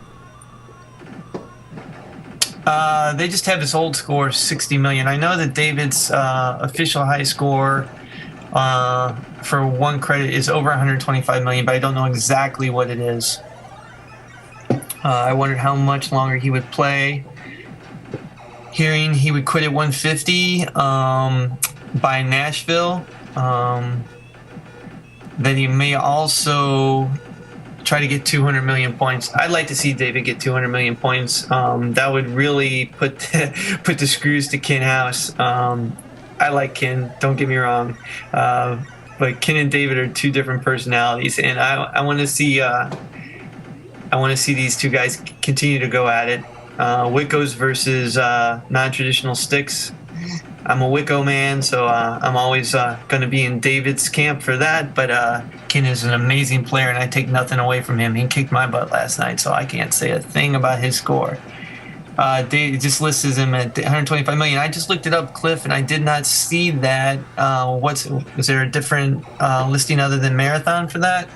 S4: They just have this old score, 60 million. I know that David's official high score for one credit is over 125 million, but I don't know exactly what it is. I wondered how much longer he would play. Hearing he would quit at 150 by Nashville. Then he may also try to get 200 million points. I'd like to see David get 200 million points. That would really put the screws to Ken House. I like Ken, don't get me wrong, but Ken and David are two different personalities, and I want to see these two guys continue to go at it. Wiccos versus non-traditional sticks. I'm a Wicco man, so I'm always going to be in David's camp for that. But Ken is an amazing player, and I take nothing away from him. He kicked my butt last night, so I can't say a thing about his score. David just lists him at 125 million. I just looked it up, Cliff, and I did not see that. Is there a different listing other than Marathon for that?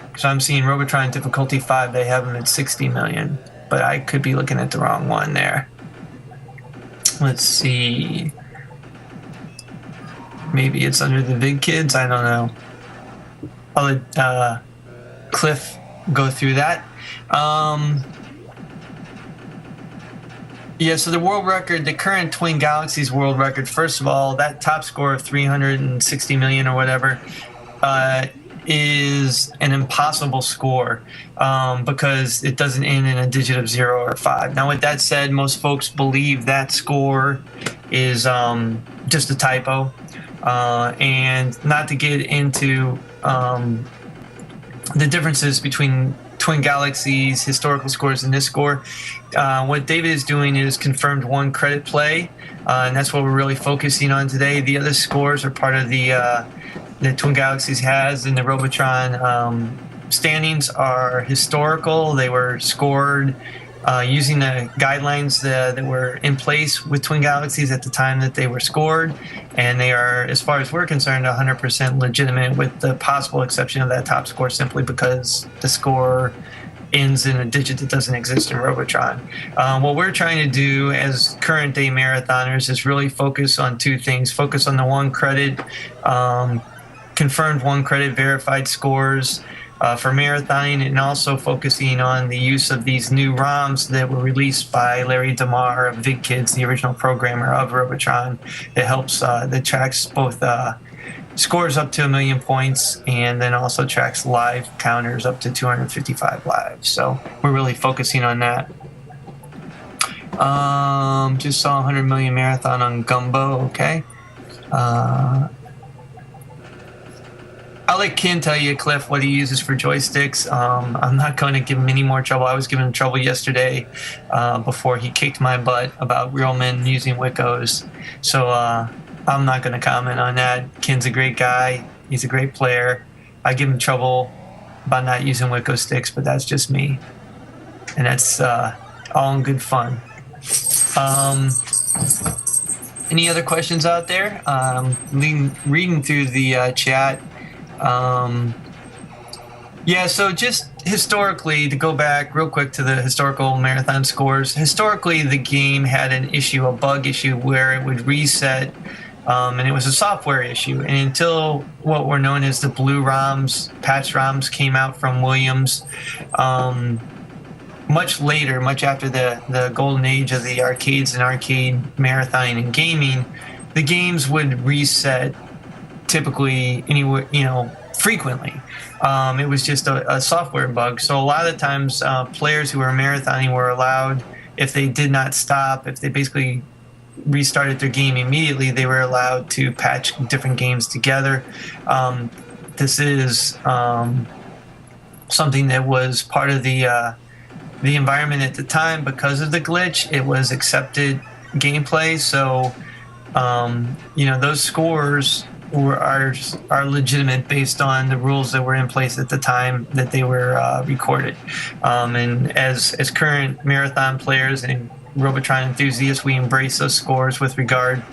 S4: Because I'm seeing Robotron difficulty 5. They have him at 60 million, but I could be looking at the wrong one there. Let's see. Maybe it's under the big kids. I don't know. I'll let Cliff go through that. Yeah, so the world record, the current Twin Galaxies world record, first of all, that top score of 360 million or whatever is an impossible score because it doesn't end in a digit of 0 or 5. Now, with that said, most folks believe that score is just a typo. And not to get into the differences between Twin Galaxies historical scores and this score, what David is doing is confirmed one credit play, and that's what we're really focusing on today. The other scores are part of the Twin Galaxies has in the Robotron standings are historical. They were scored using the guidelines that were in place with Twin Galaxies at the time that they were scored, and they are, as far as we're concerned, 100% legitimate, with the possible exception of that top score simply because the score ends in a digit that doesn't exist in Robotron. What we're trying to do as current day marathoners is really focus on two things. Focus on the one credit, confirmed one credit verified scores, for marathoning, and also focusing on the use of these new ROMs that were released by Larry DeMar of VidKids, the original programmer of Robotron. It helps that tracks both scores up to 1 million points, and then also tracks live counters up to 255 lives. So we're really focusing on that. Just saw 100 million marathon on Gumbo. Okay. I'll let Ken tell you, Cliff, what he uses for joysticks. I'm not going to give him any more trouble. I was giving him trouble yesterday before he kicked my butt about real men using Wiccos. So I'm not going to comment on that. Ken's a great guy. He's a great player. I give him trouble about not using Wicco sticks, but that's just me. And that's all in good fun. Any other questions out there? Reading through the chat. Yeah, so just historically, to go back real quick to the historical marathon scores, historically the game had an issue, a bug issue, where it would reset, and it was a software issue. And until what were known as the blue ROMs, patch ROMs came out from Williams, much later, much after the golden age of the arcades and arcade marathon and gaming, the games would reset typically anywhere, frequently. It was just a software bug. So a lot of the times players who were marathoning were allowed, if they did not stop, if they basically restarted their game immediately, they were allowed to patch different games together. This is something that was part of the environment at the time. Because of the glitch, it was accepted gameplay. So those scores are legitimate based on the rules that were in place at the time that they were recorded. And as current marathon players and Robotron enthusiasts, we embrace those scores with regard,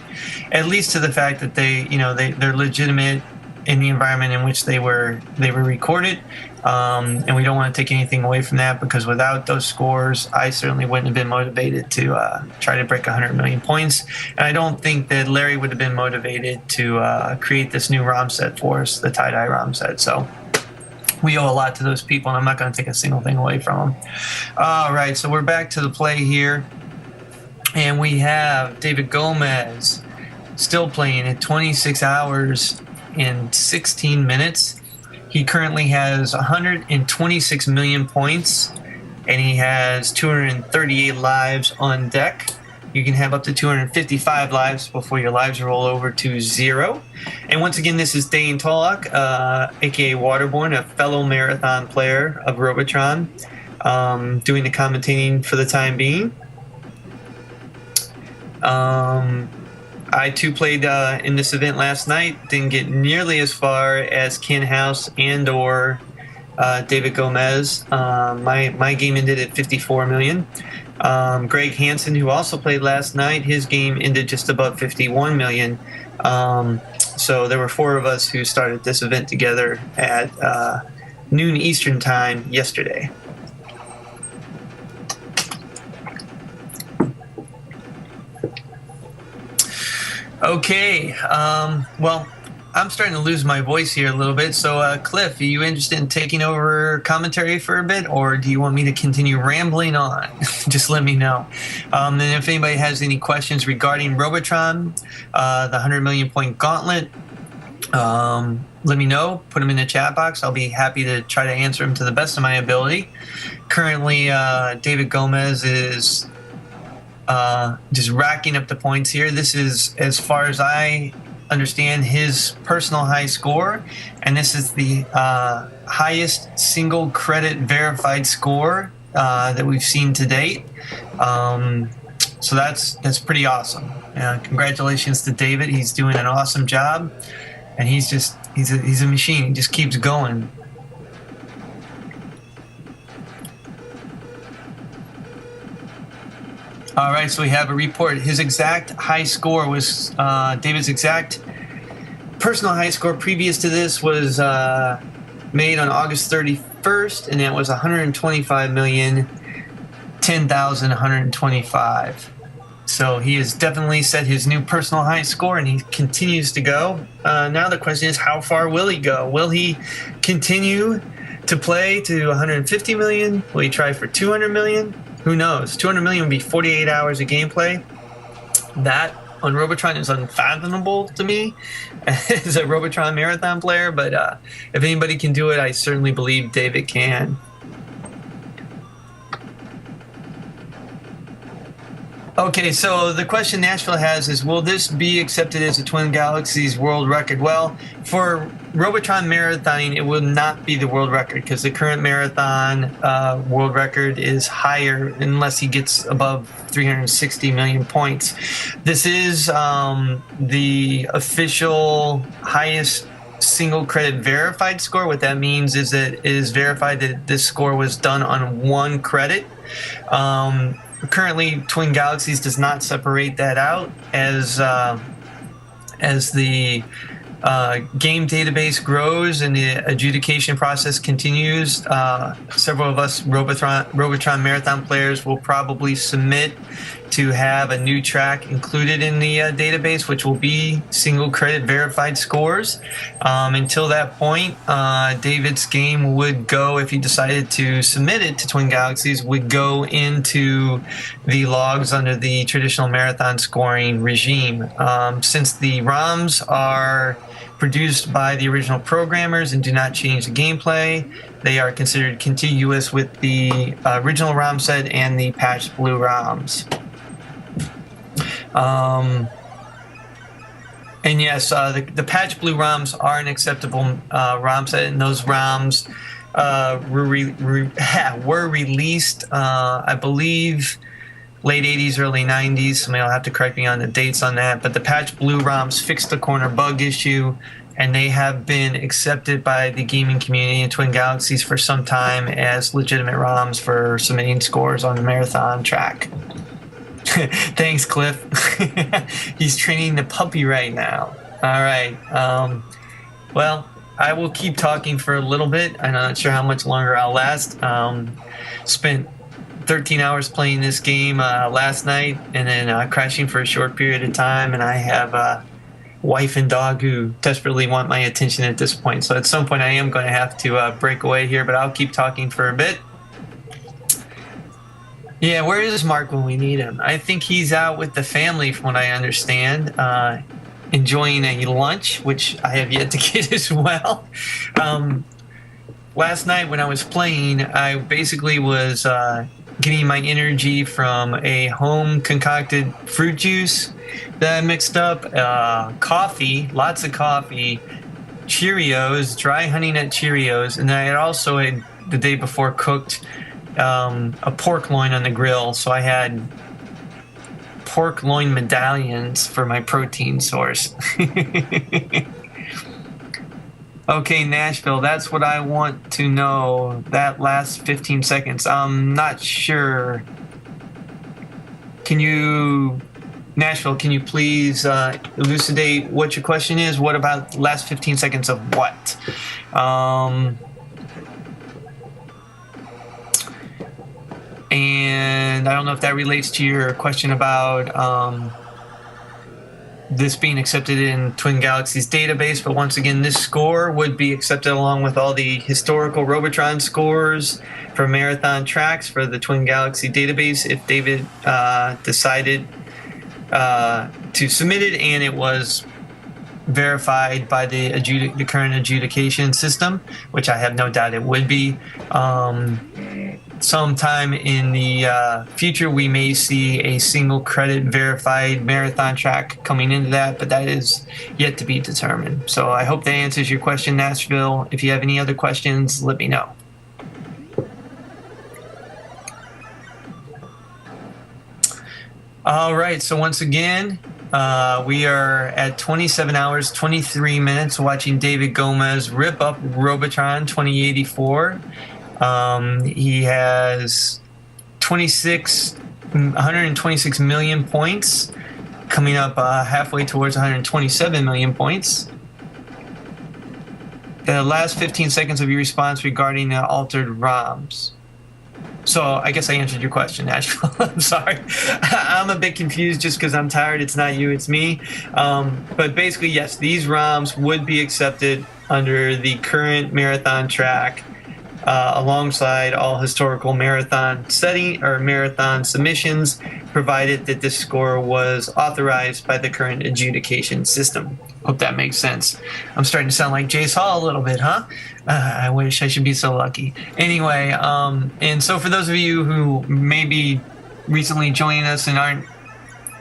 S4: at least to the fact that they're legitimate in the environment in which they were recorded. And we don't want to take anything away from that, because without those scores, I certainly wouldn't have been motivated to try to break 100 million points. And I don't think that Larry would have been motivated to create this new ROM set for us, the tie-dye ROM set. So we owe a lot to those people, and I'm not going to take a single thing away from them. All right, so we're back to the play here. And we have David Gomez still playing at 26 hours and 16 minutes. He currently has 126 million points, and he has 238 lives on deck. You can have up to 255 lives before your lives roll over to 0. And once again, this is Dane Tollock, aka Waterborne, a fellow marathon player of Robotron, doing the commentating for the time being. I too played in this event last night. Didn't get nearly as far as Ken House and or David Gomez. My game ended at 54 million. Greg Hansen, who also played last night, his game ended just above 51 million. So there were 4 of us who started this event together at noon Eastern time yesterday. Okay, well, I'm starting to lose my voice here a little bit. So, Cliff, are you interested in taking over commentary for a bit, or do you want me to continue rambling on? Just let me know. And if anybody has any questions regarding Robotron, the 100 million point Gauntlet, let me know. Put them in the chat box. I'll be happy to try to answer them to the best of my ability. Currently, David Gomez is just racking up the points here. This is, as far as I understand, his personal high score, and this is the highest single credit verified score that we've seen to date. So that's pretty awesome. Congratulations to David. He's doing an awesome job, and he's a machine. He just keeps going. All right, so we have a report. His exact high score was, David's exact personal high score previous to this was made on August 31st, and that was 125,010,125. So he has definitely set his new personal high score, and he continues to go. Now the question is, how far will he go? Will he continue to play to 150 million? Will he try for 200 million? Who knows? 200 million would be 48 hours of gameplay. That on Robotron is unfathomable to me as a Robotron marathon player, but if anybody can do it, I certainly believe David can. Okay, so the question Nashville has is, will this be accepted as a Twin Galaxies world record? Well, for Robotron marathoning, it will not be the world record because the current marathon world record is higher unless he gets above 360 million points. This is the official highest single credit verified score. What that means is that it is verified that this score was done on one credit. Currently, Twin Galaxies does not separate that out as the game database grows and the adjudication process continues. Several of us Robotron Marathon players will probably submit to have a new track included in the database, which will be single credit verified scores. Until that point, David's game would go, if he decided to submit it to Twin Galaxies, would go into the logs under the traditional marathon scoring regime. Since the ROMs are produced by the original programmers and do not change the gameplay, they are considered contiguous with the original ROM set and the patched blue ROMs. And yes, the patch blue ROMs are an acceptable ROM set, and those ROMs were released, I believe, late 80s, early 90s. Somebody will have to correct me on the dates on that. But the patch blue ROMs fixed the corner bug issue, and they have been accepted by the gaming community in Twin Galaxies for some time as legitimate ROMs for submitting scores on the marathon track. Thanks, Cliff. He's training the puppy right now. All right. Well, I will keep talking for a little bit. I'm not sure how much longer I'll last. Spent 13 hours playing this game last night and then crashing for a short period of time. And I have a wife and dog who desperately want my attention at this point. So at some point I am going to have to break away here, but I'll keep talking for a bit. Yeah, where is Mark when we need him? I think he's out with the family, from what I understand, enjoying a lunch, which I have yet to get as well. Last night when I was playing, I basically was getting my energy from a home concocted fruit juice that I mixed up, coffee, lots of coffee, Cheerios, dry honey nut Cheerios, and then I had also the day before cooked a pork loin on the grill, so I had pork loin medallions for my protein source. Okay, Nashville, that's what I want to know. That last 15 seconds. I'm not sure. Nashville, can you please elucidate what your question is? What about the last 15 seconds of what? And I don't know if that relates to your question about this being accepted in Twin Galaxies database, but once again, this score would be accepted along with all the historical Robotron scores for marathon tracks for the Twin Galaxy database if David decided to submit it and it was verified by the current adjudication system, which I have no doubt it would be. Sometime in the future, we may see a single credit verified marathon track coming into that, but that is yet to be determined. So I hope that answers your question, Nashville. If you have any other questions, let me know. All right, so once again, we are at 27 hours, 23 minutes watching David Gomez rip up Robotron 2084. He has 126 million points, coming up halfway towards 127 million points. The last 15 seconds of your response regarding the altered ROMs. So I guess I answered your question, Nashville. I'm sorry. I'm a bit confused just because I'm tired. It's not you, it's me. But basically, yes, these ROMs would be accepted under the current marathon track alongside all historical marathon marathon submissions, provided that this score was authorized by the current adjudication system. Hope that makes sense. I'm starting to sound like Jace Hall a little bit, huh? I wish I should be so lucky. Anyway, and so for those of you who may be recently joining us and aren't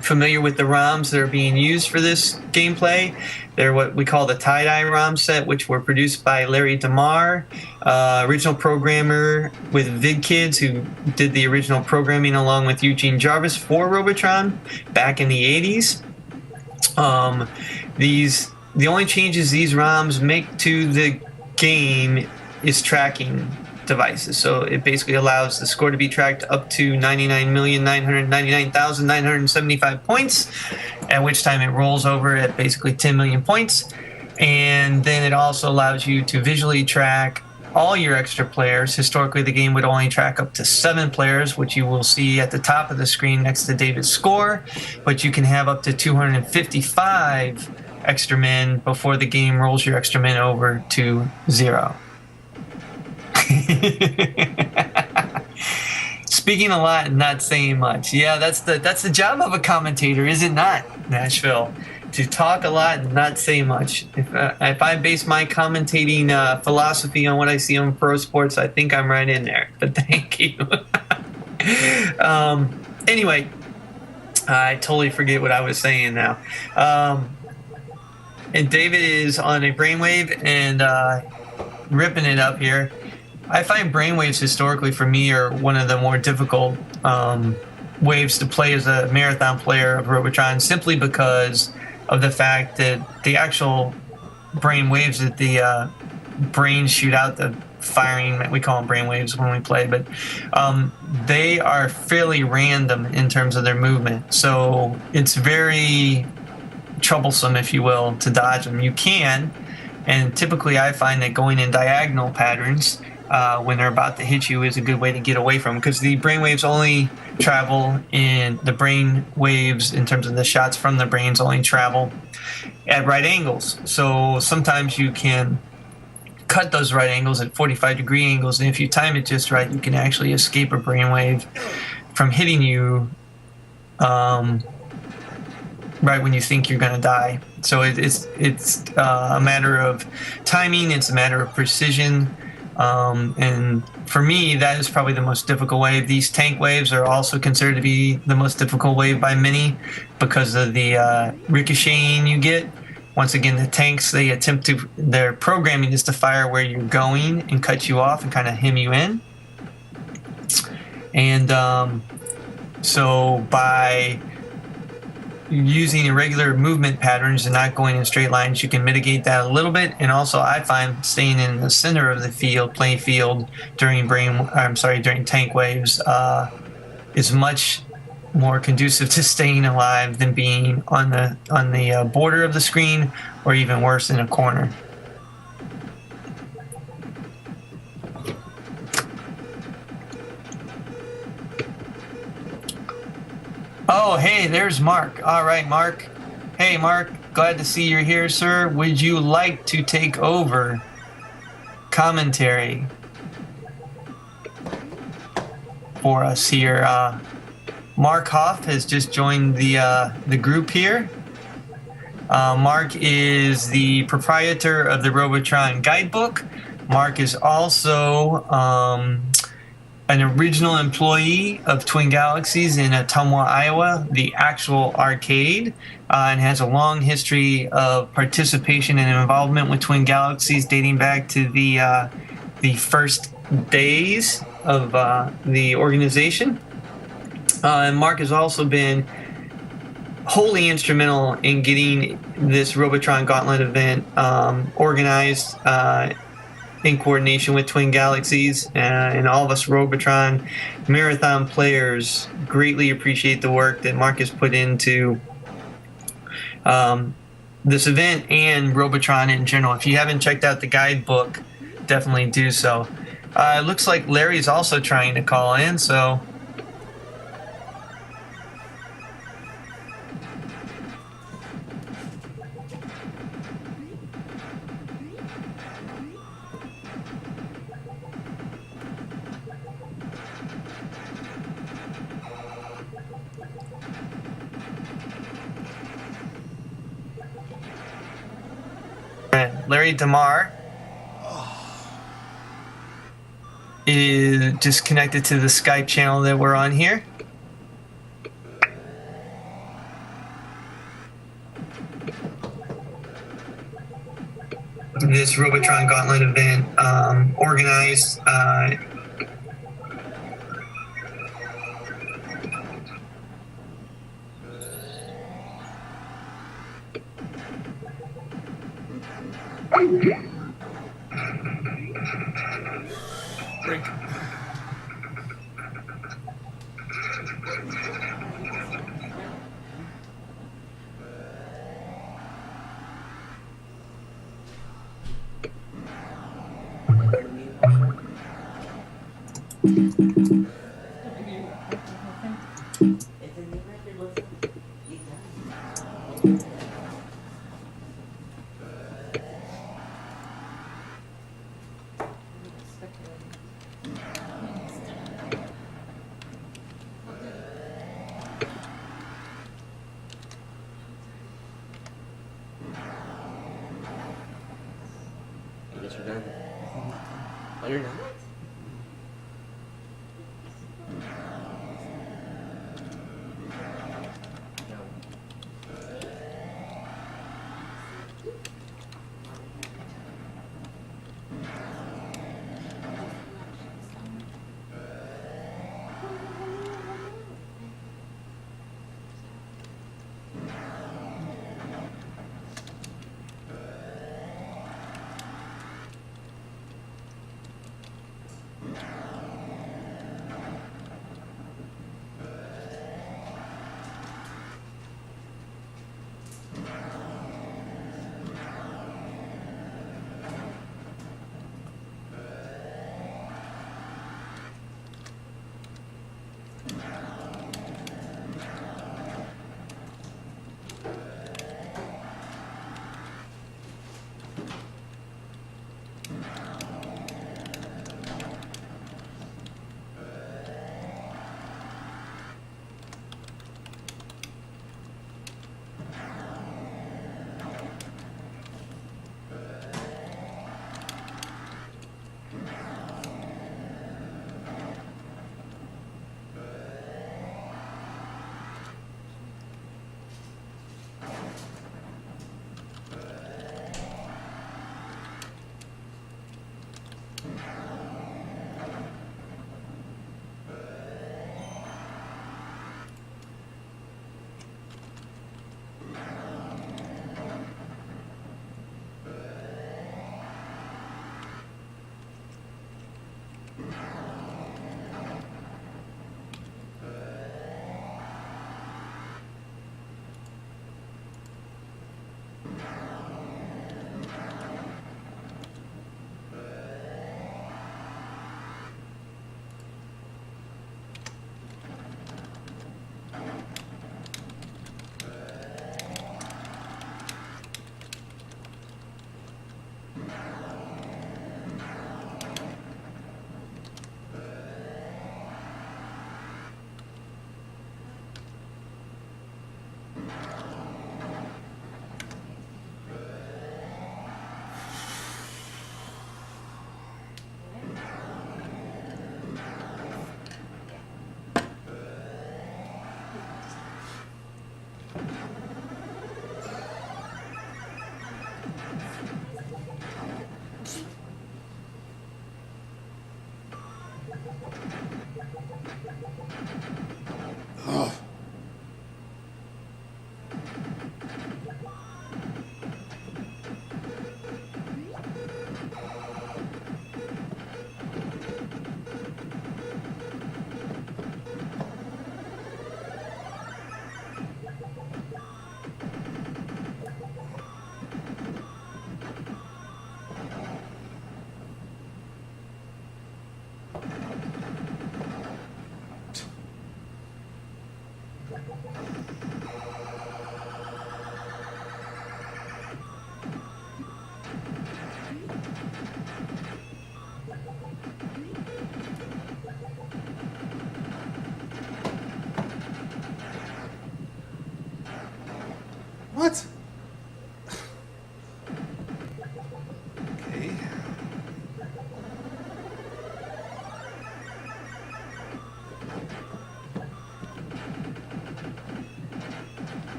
S4: familiar with the ROMs that are being used for this gameplay, they're what we call the tie-dye ROM set, which were produced by Larry DeMar, original programmer with VidKids, who did the original programming along with Eugene Jarvis for Robotron back in the 80s. The only changes these ROMs make to the game is tracking devices. So it basically allows the score to be tracked up to 99,999,975 points, at which time it rolls over at basically 10 million points. And then it also allows you to visually track all your extra players. Historically, the game would only track up to 7 players, which you will see at the top of the screen next to David's score, but you can have up to 255 extra men before the game rolls your extra men over to 0. Speaking a lot and not saying much. Yeah, that's the job of a commentator, is it not, Nashville? To talk a lot and not say much. If I base my commentating philosophy on what I see on pro sports, I think I'm right in there. But thank you. Anyway, I totally forget what I was saying now. And David is on a brainwave and ripping it up here. I find brainwaves historically for me are one of the more difficult waves to play as a marathon player of Robotron, simply because of the fact that the actual brain waves that the brains shoot out, the firing, we call them brain waves when we play, but they are fairly random in terms of their movement. So it's very troublesome, if you will, to dodge them. You can, and typically I find that going in diagonal patterns when they're about to hit you is a good way to get away from them, because the brainwaves only travel in the brain waves in terms of the shots from the brains only travel at right angles. So sometimes you can cut those right angles at 45-degree angles, and if you time it just right, you can actually escape a brainwave from hitting you right when you think you're going to die. So it's a matter of timing, it's a matter of precision. And for me, that is probably the most difficult wave. These tank waves are also considered to be the most difficult wave by many because of the ricocheting you get. Once again, the tanks, their programming is to fire where you're going and cut you off and kind of hem you in. And so by using irregular movement patterns and not going in straight lines, you can mitigate that a little bit. And also, I find staying in the center of the playing field during tank waves is much more conducive to staying alive than being on the border of the screen, or even worse, in a corner. Oh, hey, there's Mark. All right, Mark. Hey, Mark, glad to see you're here, sir. Would you like to take over commentary for us here? Mark Hoff has just joined the group here. Mark is the proprietor of the Robotron guidebook. Mark is also an original employee of Twin Galaxies in Ottumwa, Iowa, the actual arcade, and has a long history of participation and involvement with Twin Galaxies dating back to the first days of the organization. And Mark has also been wholly instrumental in getting this Robotron Gauntlet event organized in coordination with Twin Galaxies, and all of us Robotron marathon players greatly appreciate the work that Mark has put into this event and Robotron in general. If you haven't checked out the guidebook, definitely do so. It looks like Larry's also trying to call in, so Larry DeMar is just connected to the Skype channel that we're on here. This Robotron Gauntlet event organized
S1: Break.
S5: I guess we're done. Oh, you're not?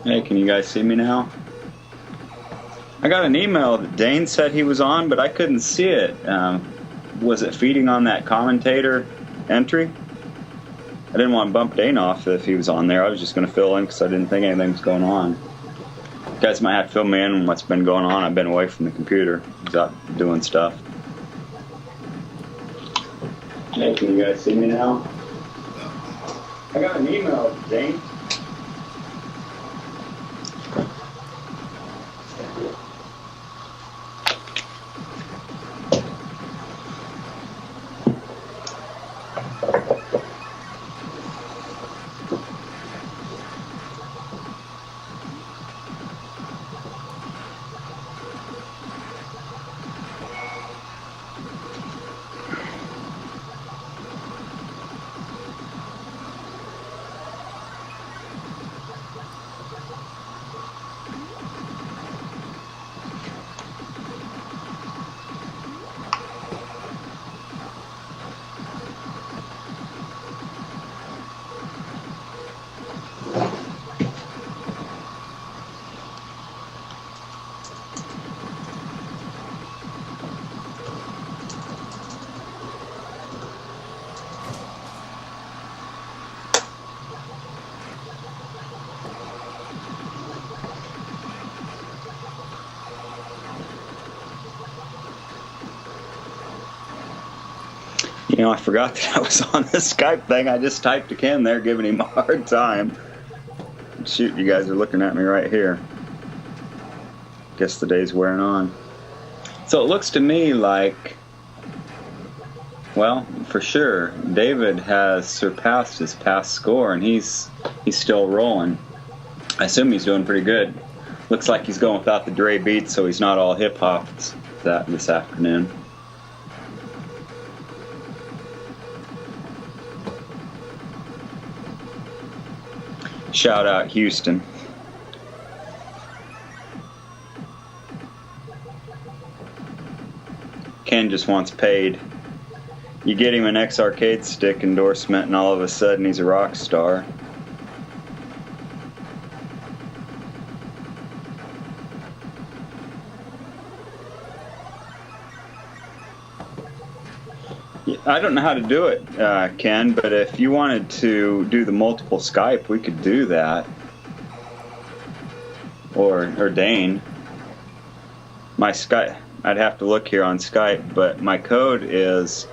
S6: Hey, can you guys see me now? I got an email that Dane said he was on, but I couldn't see it. Was it feeding on that commentator entry? I didn't want to bump Dane off if he was on there. I was just going to fill in because I didn't think anything was going on. You guys might have to fill me in on what's been going on. I've been away from the computer. I was out doing stuff. Hey, can you guys see me now? I got an email, Dane. You know, I forgot that I was on the Skype thing. I just typed to Ken there, giving him a hard time. Shoot, you guys are looking at me right here. Guess the day's wearing on. So it looks to me like, well, for sure, David has surpassed his past score, and he's still rolling. I assume he's doing pretty good. Looks like he's going without the Dre beats, so he's not all hip hop this afternoon. Shout out Houston. Ken just wants paid. You get him an X Arcade Stick endorsement, and all of a sudden he's a rock star. I don't know how to do it, Ken, but if you wanted to do the multiple Skype, we could do that. Or Dane. My Skype, I'd have to look here on Skype, but my code is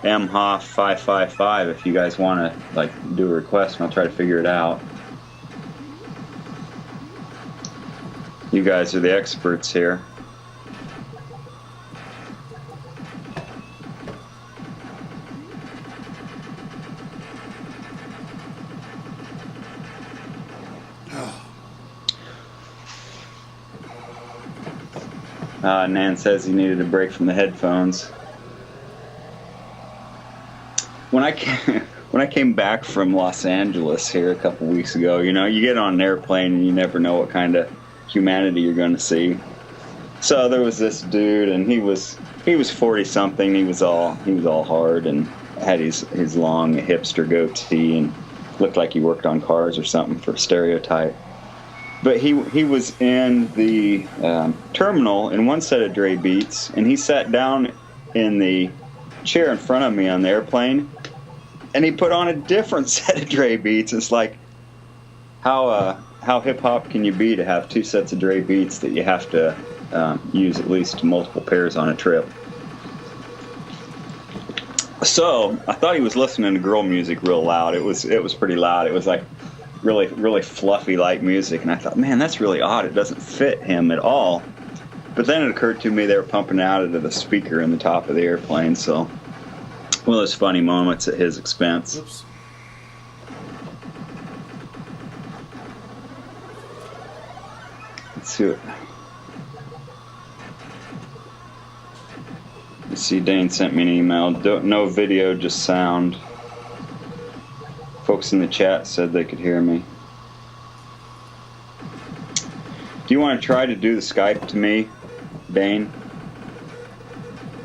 S6: mhoff555 if you guys want to like do a request, and I'll try to figure it out. You guys are the experts here. Nan says he needed a break from the headphones. When I came back from Los Angeles here a couple weeks ago, you know, you get on an airplane and you never know what kind of humanity you're going to see. So there was this dude, and he was 40 something. He was all hard and had his long hipster goatee and looked like he worked on cars or something for Stereotype. But he was in the terminal in one set of Dre beats, and he sat down in the chair in front of me on the airplane, and he put on a different set of Dre beats. It's like, how hip hop can you be to have two sets of Dre beats that you have to use at least multiple pairs on a trip? So I thought he was listening to girl music real loud. It was pretty loud. It was like really fluffy light music, and I thought, man, that's really odd. It doesn't fit him at all. But then it occurred to me they were pumping out into the speaker in the top of the airplane. So one of those funny moments at his expense.
S1: Oops.
S6: Let's see what. Let's see, Dane sent me an email. No video, just sound. Folks in the chat said they could hear me. Do you want to try to do the Skype to me, Dane?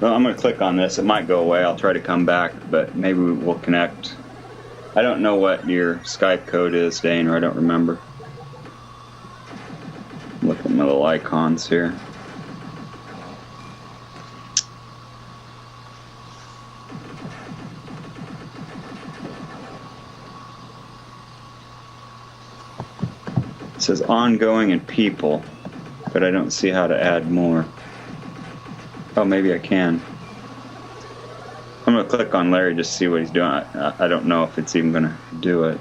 S6: Well, I'm going to click on this. It might go away. I'll try to come back, but maybe we'll connect. I don't know what your Skype code is, Dane, or I don't remember. Look at my little icons here. It says ongoing and people, but I don't see how to add more. Oh, maybe I can. I'm going to click on Larry just to see what he's doing. I don't know if it's even going to do it.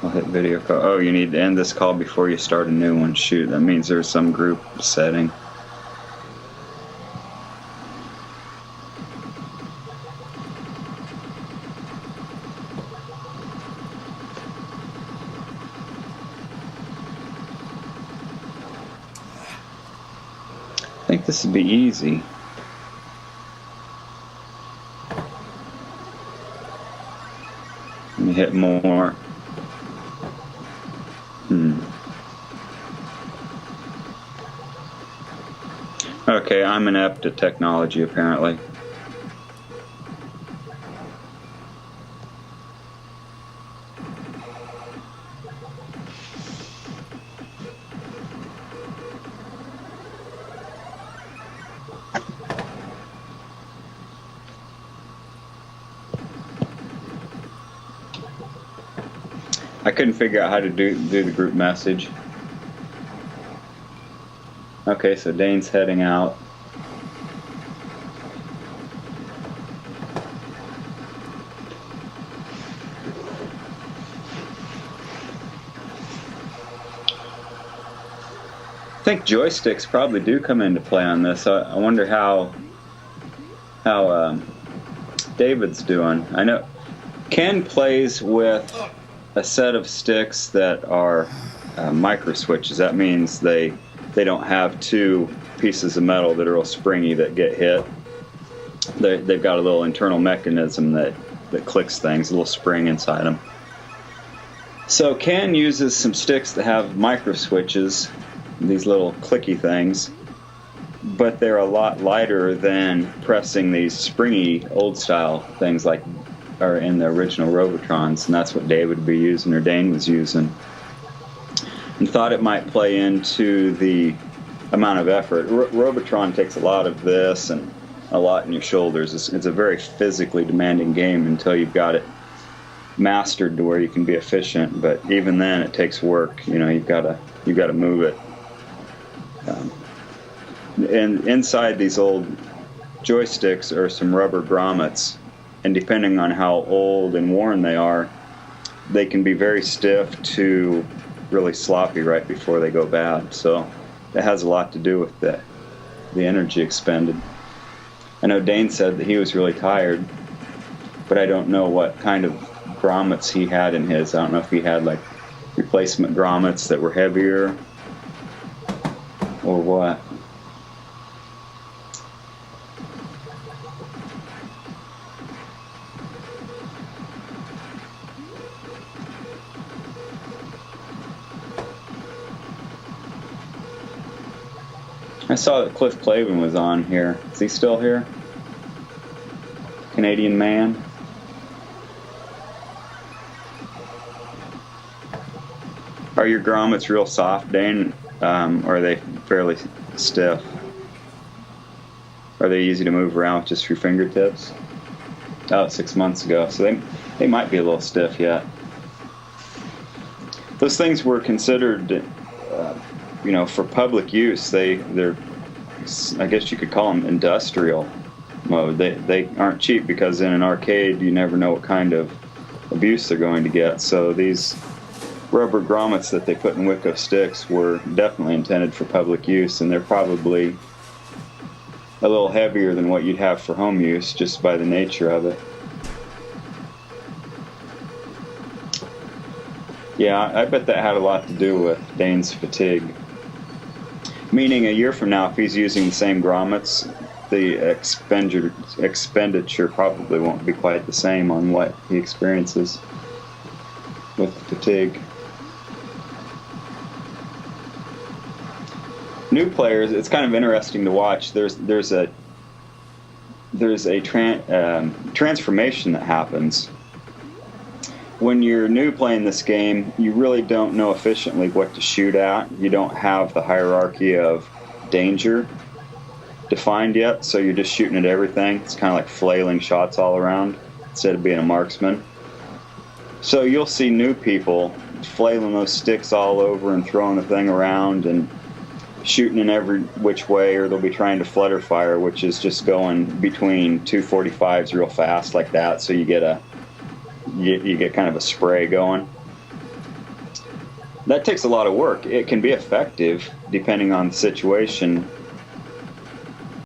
S6: I'll hit video call. Oh, you need to end this call before you start a new one. Shoot, that means there's some group setting. I think this would be easy. Let me hit more. Okay, I'm inept at technology apparently. I couldn't figure out how to do the group message. Okay, so Dane's heading out. I think joysticks probably do come into play on this. I wonder how how David's doing. I know Ken plays with a set of sticks that are micro switches. That means they don't have two pieces of metal that are real springy that get hit. They've got a little internal mechanism that clicks things, a little spring inside them. So Ken uses some sticks that have micro switches, these little clicky things, but they're a lot lighter than pressing these springy old style things like are in the original Robotrons, and that's what David would be using, or Dane was using. And thought it might play into the amount of effort. Robotron takes a lot of this and a lot in your shoulders. It's a very physically demanding game until you've got it mastered to where you can be efficient. But even then, it takes work. You know, you've got to move it. And inside these old joysticks are some rubber grommets, and depending on how old and worn they are, they can be very stiff to really sloppy right before they go bad. So it has a lot to do with the energy expended. I know Dane said that he was really tired, but I don't know what kind of grommets he had in his. I don't know if he had like replacement grommets that were heavier or what. I saw that Cliff Clavin was on here. Is he still here? Canadian man. Are your grommets real soft, Dane? Or are they fairly stiff? Are they easy to move around with just your fingertips? Oh, 6 months ago, so they might be a little stiff yet. Those things were considered, for public use. They're, I guess you could call them industrial mode. They aren't cheap because in an arcade you never know what kind of abuse they're going to get. So these rubber grommets that they put in Wicco sticks were definitely intended for public use, and they're probably a little heavier than what you'd have for home use just by the nature of it. Yeah, I bet that had a lot to do with Dane's fatigue. Meaning a year from now, if he's using the same grommets, the expenditure probably won't be quite the same on what he experiences with fatigue. New players, it's kind of interesting to watch. There's a transformation that happens. When you're new playing this game, you really don't know efficiently what to shoot at. You don't have the hierarchy of danger defined yet, so you're just shooting at everything. It's kind of like flailing shots all around instead of being a marksman. So you'll see new people flailing those sticks all over and throwing the thing around and shooting in every which way, or they'll be trying to flutter fire, which is just going between two 45s real fast like that, so you get kind of a spray going. That takes a lot of work. It can be effective depending on the situation,